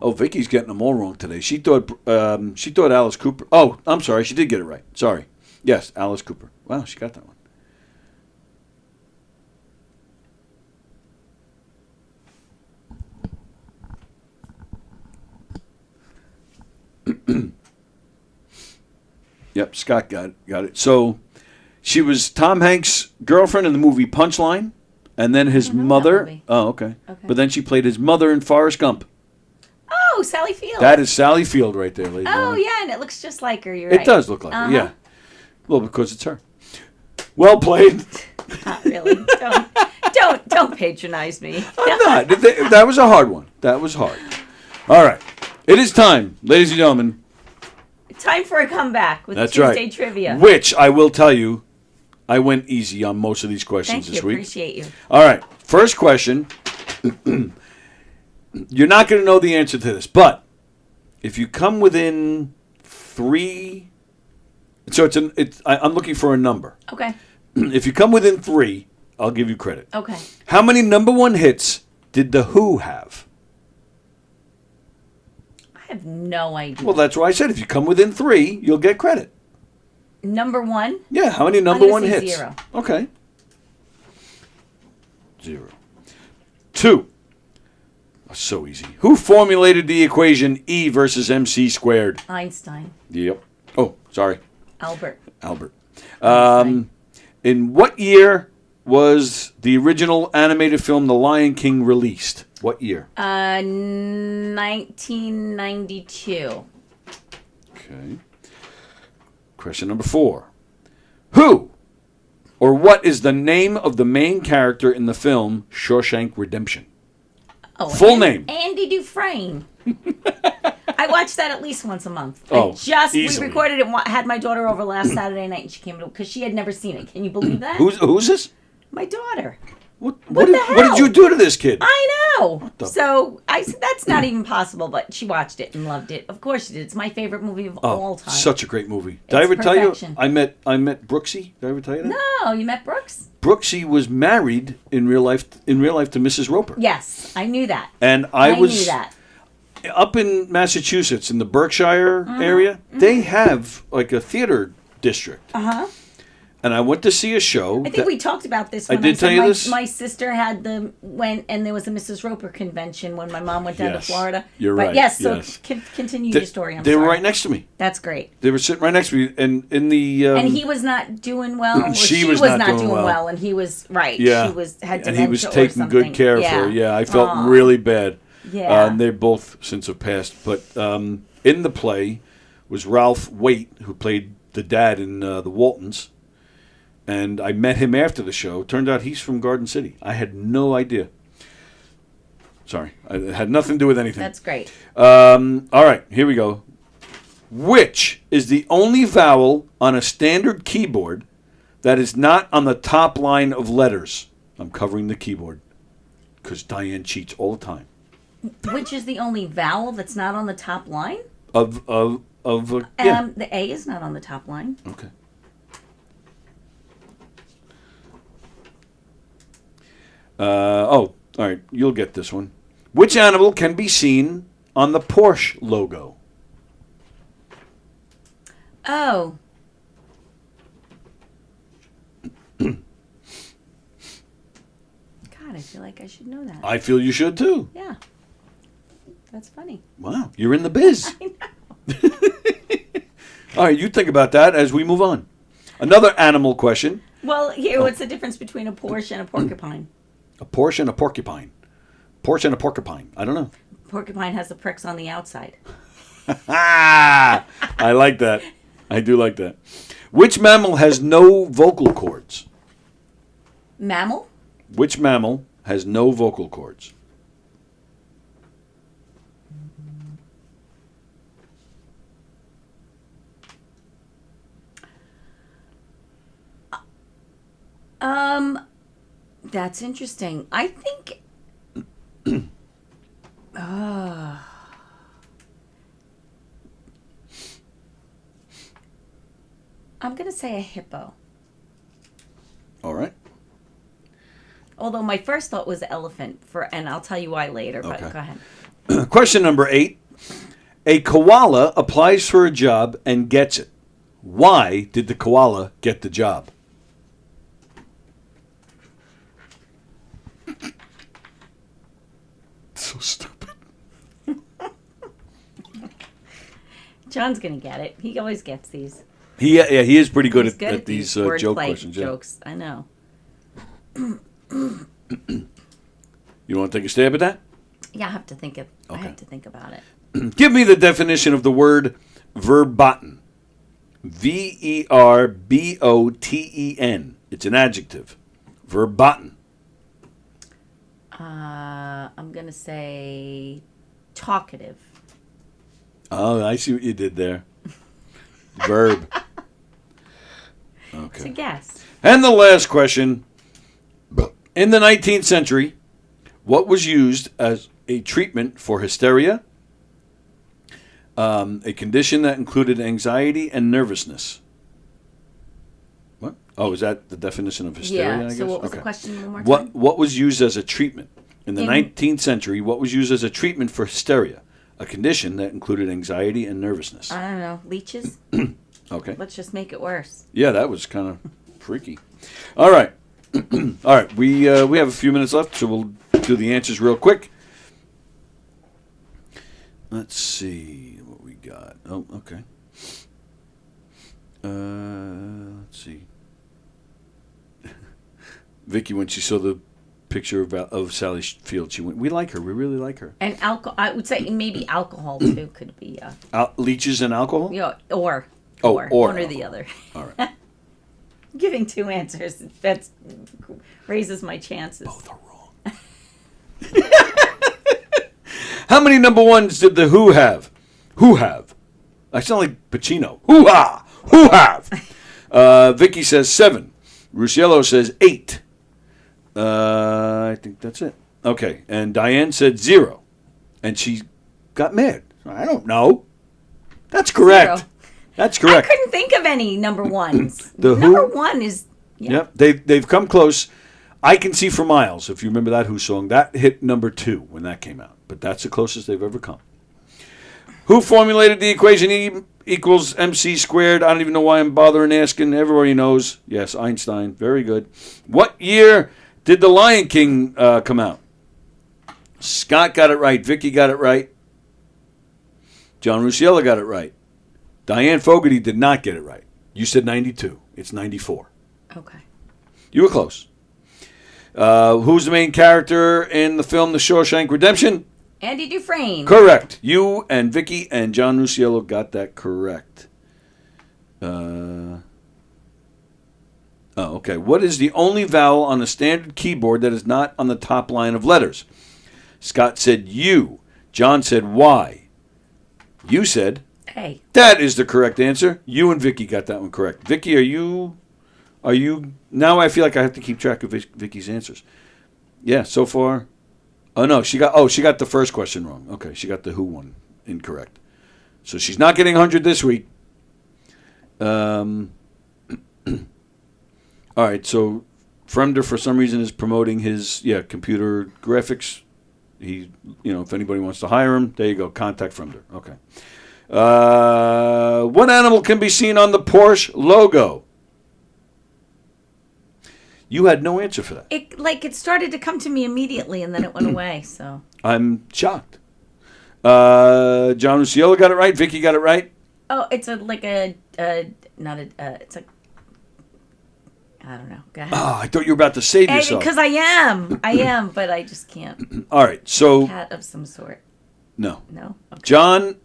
Oh, Vicky's getting them all wrong today. She thought Alice Cooper. Oh, I'm sorry. She did get it right. Sorry. Yes, Alice Cooper. Wow, she got that one. Yep, Scott got it. So she was Tom Hanks' girlfriend in the movie Punchline, and then his mother. Oh, okay. But then she played his mother in Forrest Gump. Oh, Sally Field. That is Sally Field right there, ladies. Oh, yeah, and it looks just like her. You're right. It does look like her, yeah. Well, because it's her. Well played. Not really. Don't patronize me. I'm not. That was a hard one. That was hard. All right. It is time, ladies and gentlemen. Time for a comeback with That's Tuesday right. Trivia. Which, I will tell you, I went easy on most of these questions this week. Appreciate you. All right. First question. You're not going to know the answer to this, but if you come within 3... So I'm looking for a number. Okay. If you come within 3, I'll give you credit. Okay. How many number 1 hits did The Who have? I have no idea. Well, that's why I said if you come within 3, you'll get credit. Number 1? Yeah, how many number 1 say hits? 0. Okay. 0. 2. Oh, so easy. Who formulated the equation E versus MC squared? Einstein. Yep. Oh, sorry. Albert. In what year was the original animated film The Lion King released? What year? 1992. Okay. Question number 4. Who or what is the name of the main character in the film Shawshank Redemption? Oh, Full name. Andy Dufresne. I watch that at least once a month. Oh, we easily. recorded it. Had my daughter over last Saturday night, and she came because she had never seen it. Can you believe that? Who's this? My daughter. What did you do to this kid? I know. the- So I said that's not even possible, but she watched it and loved it. Of course she did. It's my favorite movie of all time. Such a great movie. Did I It's ever tell you perfection. I met Brooksy? Did I ever tell you that? No, you met Brooks? Brooksy was married in real life to Mrs. Roper. Yes, I knew that. And I knew was that. up in Massachusetts in the Berkshire area. They have like a theater district. Uh-huh. And I went to see a show. I think we talked about this. I When did said tell you my, this? My sister went, and there was a Mrs. Roper convention when my mom went down to Yes, Florida. you're But right, yes, so yes. continue your story. I'm They sorry. were right next to me. That's great. They were sitting right next to me, and in the. And he was not doing well. Or She she was was not not doing doing well. and he was right. Yeah, She had and he was dementia or taking something. good care of her. Yeah, I felt Aw. really bad. Yeah. And they both since have passed. But in the play was Ralph Waite, who played the dad in The Waltons. And I met him after the show. Turned out he's from Garden City. I had no idea. Sorry, it had nothing to do with anything. That's great. All right, here we go. Which is the only vowel on a standard keyboard that is not on the top line of letters? I'm covering the keyboard because Diane cheats all the time. Which is the only vowel that's not on the top line? Yeah. The A is not on the top line. Okay. All right. You'll get this one. Which animal can be seen on the Porsche logo? Oh. God, I feel like I should know that. I feel you should too. Yeah. That's funny. Wow, you're in the biz. I know. All right, you think about that as we move on. Another animal question. Well, here, what's the difference between a Porsche and a porcupine? A Porsche and a porcupine. Porsche and a porcupine. I don't know. Porcupine has the pricks on the outside. I like that. I do like that. Which mammal has no vocal cords? Mammal? Which mammal has no vocal cords? That's interesting. I think. I'm gonna say a hippo. All right. Although my first thought was elephant, and I'll tell you why later. But Okay. go ahead. Question number 8. A koala applies for a job and gets it. Why did the koala get the job? So stupid. John's gonna get it. He always gets these. He is pretty good He's at these word joke play questions. Yeah. Jokes. I know. You want to take a stab at that? Yeah, I have to think about it. Give me the definition of the word verboten. Verboten. It's an adjective. Verboten. I'm gonna say talkative. Oh, I see what you did there. Verb. It's a guess. And the last question. In the 19th century, what was used as a treatment for hysteria? A condition that included anxiety and nervousness. What? Oh, is that the definition of hysteria? Yeah. I guess? So what was Okay. the question one more time? What was used as a treatment in the 19th century? What was used as a treatment for hysteria? A condition that included anxiety and nervousness. I don't know. Leeches? Okay. Let's just make it worse. Yeah, that was kind of freaky. All right. All right. We have a few minutes left, so we'll do the answers real quick. Let's see what we got. Oh, okay. Let's see. Vicky, when she saw the picture of Sally Field, she went, "We like her. We really like her." And alcohol. I would say maybe alcohol too could be. Leeches and alcohol? Yeah, or or one or the other. All right. Giving two answers that raises my chances. Both are wrong. How many number ones did the Who have? Who have? I sound like Pacino. Hoo-ha! Who have? Vicky says 7. Rusciello says 8. I think that's it. Okay. And Diane said 0. And she got mad. I don't know. That's correct. 0. That's correct. I couldn't think of any number ones. The number Who? one is. Yeah. Yep. They've come close. I Can See for Miles, if you remember that Who song, that hit number 2 when that came out. But that's the closest they've ever come. Who formulated the equation E equals MC squared? I don't even know why I'm bothering asking. Everybody knows. Yes, Einstein. Very good. What year did The Lion King come out? Scott got it right. Vicky got it right. John Rusciello got it right. Diane Fogarty did not get it right. You said 92. It's 94. Okay. You were close. Who's the main character in the film The Shawshank Redemption? Andy Dufresne. Correct. You and Vicky and John Rusciello got that correct. Okay. What is the only vowel on the standard keyboard that is not on the top line of letters? Scott said U. John said Y. You said A. That is the correct answer. You and Vicky got that one correct. Vicky, are you now I feel like I have to keep track of Vicky's answers. Yeah, so far. Oh no, she got the first question wrong. Okay, she got the Who one incorrect. So she's not getting 100 this week. All right, so Fremder for some reason is promoting his computer graphics. He, if anybody wants to hire him, there you go. Contact Fremder. Okay. What animal can be seen on the Porsche logo? You had no answer for that. It started to come to me immediately and then it went away. So I'm shocked. John Rusciello got it right. Vicky got it right. Oh, it's it's a. I don't know. Go ahead. Oh, I thought you were about to save yourself. Because I am, but I just can't. All right, so Cat of some sort. No. No. Okay. John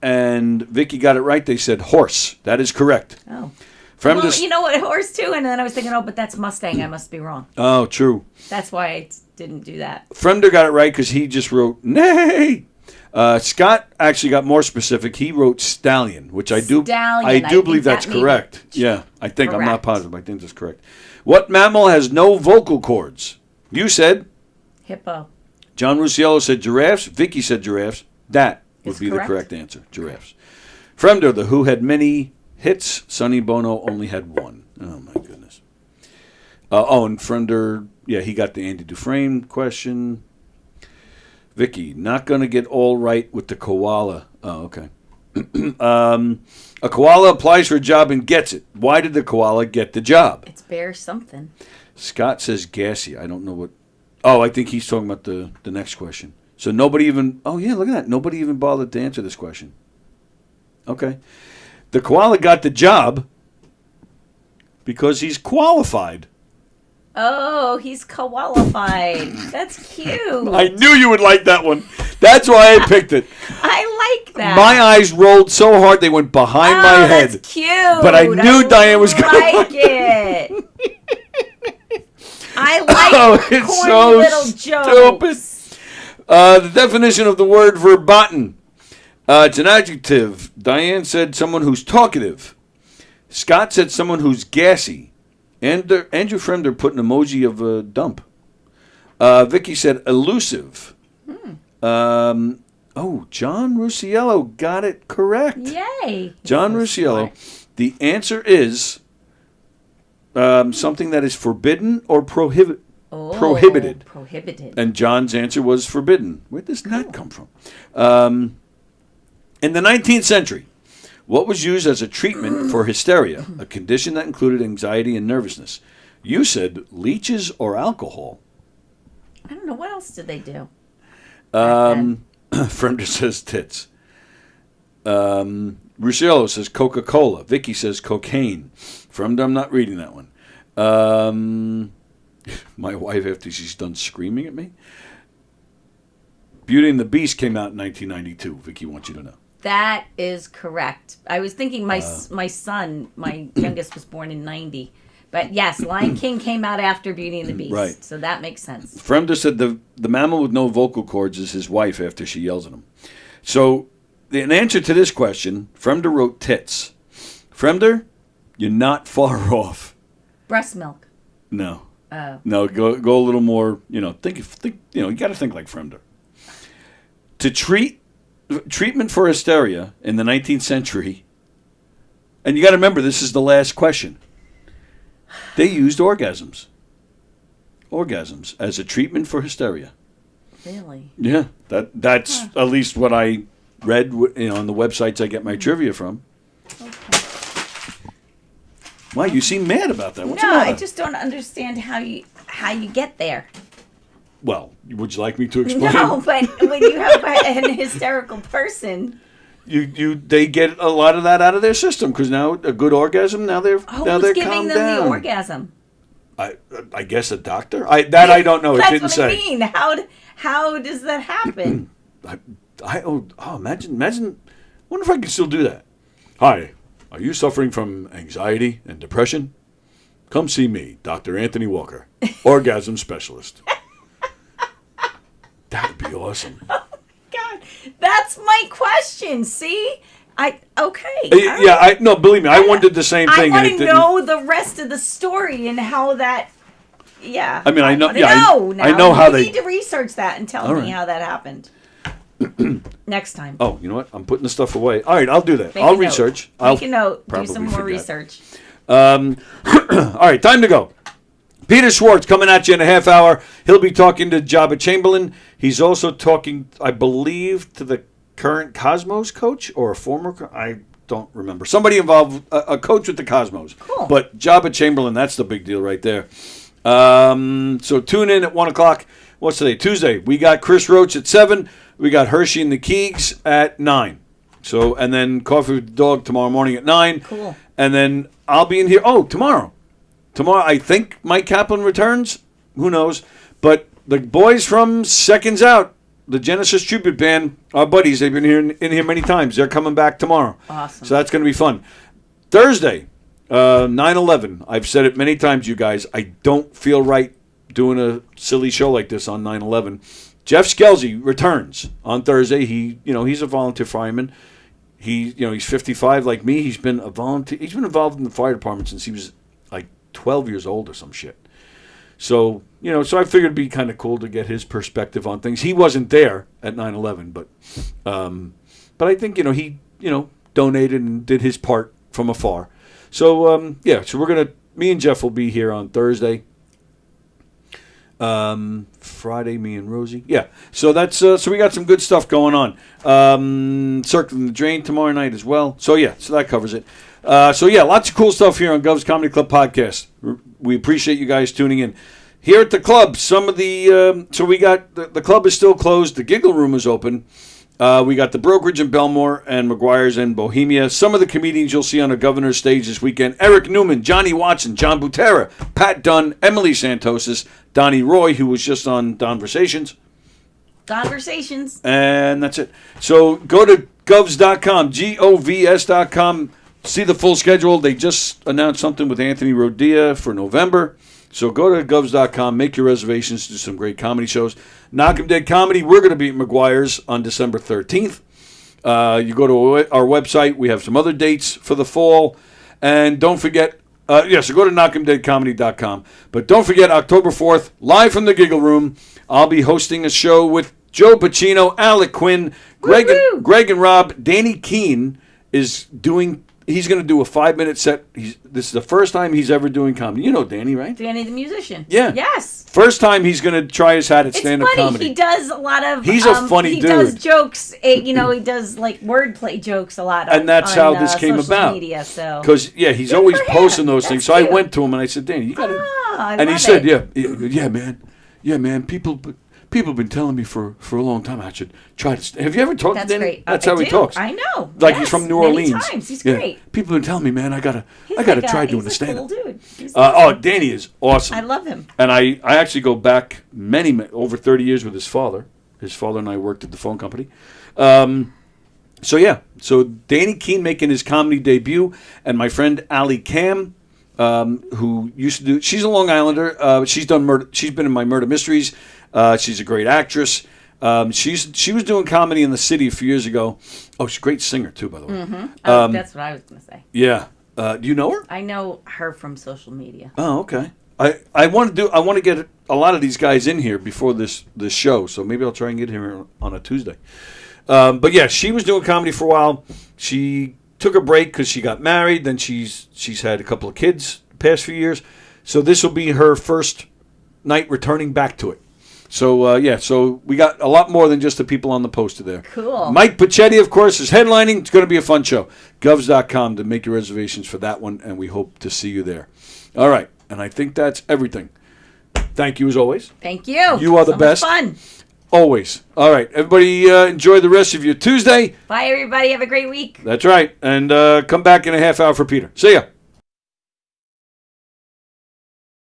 and Vicky got it right. They said horse. That is correct. Oh. Fremder. Well, you know what, horse too, and then I was thinking, oh, but that's Mustang. I must be wrong. Oh, true. That's why I didn't do that. Fremder got it right because he just wrote nay. Scott actually got more specific. He wrote stallion, which I do believe that's correct. Yeah, I think I'm not positive. I think that's correct. What mammal has no vocal cords? You said hippo. John Rusiello said giraffes. Vicky said giraffes. That would be the correct answer. Giraffes. Fremder, the Who had many hits. Sonny Bono only had one. Oh my goodness. And Fremder, yeah, he got the Andy Dufresne question. Vicky, not going to get all right with the koala. Oh, okay. A koala applies for a job and gets it. Why did the koala get the job? It's bear something. Scott says gassy. I don't know what. Oh, I think he's talking about the next question. So nobody even. Oh, yeah, look at that. Nobody even bothered to answer this question. Okay. The koala got the job because he's qualified. Oh, he's qualified. That's cute. I knew you would like that one. That's why I picked it. I like that. My eyes rolled so hard they went behind my head. That's cute. But I knew Diane was going to like it. I like it's corny so little jokes. stupid. The definition of the word verboten. It's an adjective. Diane said someone who's talkative. Scott said someone who's gassy. And Andrew Fremder put an emoji of a dump. Vicky said elusive. John Rusiello got it correct. Yay. John Rusiello. The answer is something that is forbidden or prohibited. Prohibited. And John's answer was forbidden. Where does that come from? In the 19th century, what was used as a treatment for hysteria, a condition that included anxiety and nervousness? You said leeches or alcohol. I don't know. What else did they do? Fremder says tits. Rusiello says Coca-Cola. Vicky says cocaine. Fremder, I'm not reading that one. My wife, after she's done screaming at me. Beauty and the Beast came out in 1992. Vicky wants you to know. That is correct. I was thinking my son, my youngest, was born in 90. But yes, Lion King came out after Beauty and the Beast. Right. So that makes sense. Fremder said the mammal with no vocal cords is his wife after she yells at him. So in answer to this question, Fremder wrote tits. Fremder, you're not far off. Breast milk. No. Oh. No, go a little more, think you got to think like Fremder. To treatment for hysteria in the 19th century, and you got to remember, this is the last question. They used orgasms as a treatment for hysteria. Really? Yeah, that's at least what I read, on the websites I get my trivia from. Okay. Why, you seem mad about that? What's the No, matter? I just don't understand how you get there. Well, would you like me to explain? No, but when you have an hysterical person, they get a lot of that out of their system because now a good orgasm. Now they're who's giving giving them the orgasm? I guess a doctor. I don't know. It That's didn't what say. I mean. How does that happen? Imagine. Wonder if I can still do that. Hi, are you suffering from anxiety and depression? Come see me, Dr. Anthony Walker, orgasm specialist. That would be awesome. Oh God, that's my question. See, okay. No, believe me, I wondered the same thing. I want to know the rest of the story and how that. Yeah. I mean, I know. I know how they need to research that and tell me how that happened. Next time. Oh, you know what? I'm putting the stuff away. All right, I'll do that. Make I'll a research. Note. Make a note. Do some more forget. research. All right, time to go. Peter Schwartz coming at you in a half hour. He'll be talking to Jabba Chamberlain. He's also talking, I believe, to the current Cosmos coach or a former. I don't remember. Somebody involved, a coach with the Cosmos. Cool. But Jabba Chamberlain, that's the big deal right there. So tune in at 1 o'clock. What's today? Tuesday. We got Chris Roach at 7. We got Hershey and the Keegs at 9. So, and then Coffee with the Dog tomorrow morning at 9. Cool. And then I'll be in here. Oh, tomorrow. Tomorrow, I think Mike Kaplan returns. Who knows? But the boys from Seconds Out, the Genesis Tribute Band, our buddies, they've been here in here many times. They're coming back tomorrow. Awesome. So that's going to be fun. Thursday, 9/11. I've said it many times, you guys. I don't feel right doing a silly show like this on 9/11. Jeff Skelzy returns on Thursday. He's a volunteer fireman. He's 55 like me. He's been a volunteer. He's been involved in the fire department since he was like 12 years old or some shit. So, so I figured it'd be kind of cool to get his perspective on things. He wasn't there at 9/11, but I think, he, donated and did his part from afar. So, so me and Jeff will be here on Thursday. Friday, me and Rosie. Yeah. So that's, so we got some good stuff going on. Circling the Drain tomorrow night as well. So that covers it. Lots of cool stuff here on Gov's Comedy Club podcast. We appreciate you guys tuning in. Here at the club, some of the, so we got, the club is still closed. The Giggle Room is open. We got the Brokerage in Belmore and McGuire's in Bohemia. Some of the comedians you'll see on the Governor's stage this weekend: Eric Newman, Johnny Watson, John Butera, Pat Dunn, Emily Santosis, Donnie Roy, who was just on Donversations. Conversations. And that's it. So go to govs.com, govs.com. See the full schedule. They just announced something with Anthony Rodia for November. So go to govs.com, make your reservations, do some great comedy shows. Knock 'em Dead Comedy, we're going to be at McGuire's on December 13th. You go to our website. We have some other dates for the fall. And don't forget, so go to knockemdeadcomedy.com. But don't forget, October 4th, live from the Giggle Room, I'll be hosting a show with Joe Pacino, Alec Quinn, Greg and Rob. Danny Keene is doing... He's going to do a 5-minute set. This is the first time he's ever doing comedy. You know Danny, right? Danny the musician. Yeah. Yes. First time he's going to try his hat at stand-up funny. comedy. He does a lot of... He's a funny dude. He does jokes. He does like wordplay jokes a lot. And that's how this came social about. Media, so. Because, he's always posting those things. So I went to him and I said, Danny, you got to... And he said, yeah, man, people have been telling me for a long time I should try to... Have you ever talked to Danny? Great. That's how he talks. I know. Like he's from New Orleans. Many times. He's great. People have been telling me, man, I gotta try doing the stand-up. He's a cool dude. Danny is awesome. I love him. And I actually go back over 30 years with his father. His father and I worked at the phone company. So Danny Keene making his comedy debut, and my friend Allie Cam, who used to do... She's a Long Islander. She's done murder. She's been in my Murder Mysteries. She's a great actress. She was doing comedy in the city a few years ago. Oh, she's a great singer too, by the way. Mm-hmm. That's what I was going to say. Yeah. Do you know her? I know her from social media. Oh, okay. I want to get a lot of these guys in here before this show, so maybe I'll try and get here on a Tuesday. But yeah, she was doing comedy for a while. She took a break because she got married. Then she's had a couple of kids the past few years. So this will be her first night returning back to it. So, so we got a lot more than just the people on the poster there. Cool. Mike Pachetti, of course, is headlining. It's going to be a fun show. Govs.com to make your reservations for that one, and we hope to see you there. All right, and I think that's everything. Thank you as always. Thank you. You are the best. Much fun. Always. All right, everybody enjoy the rest of your Tuesday. Bye, everybody. Have a great week. That's right, and come back in a half hour for Peter. See ya.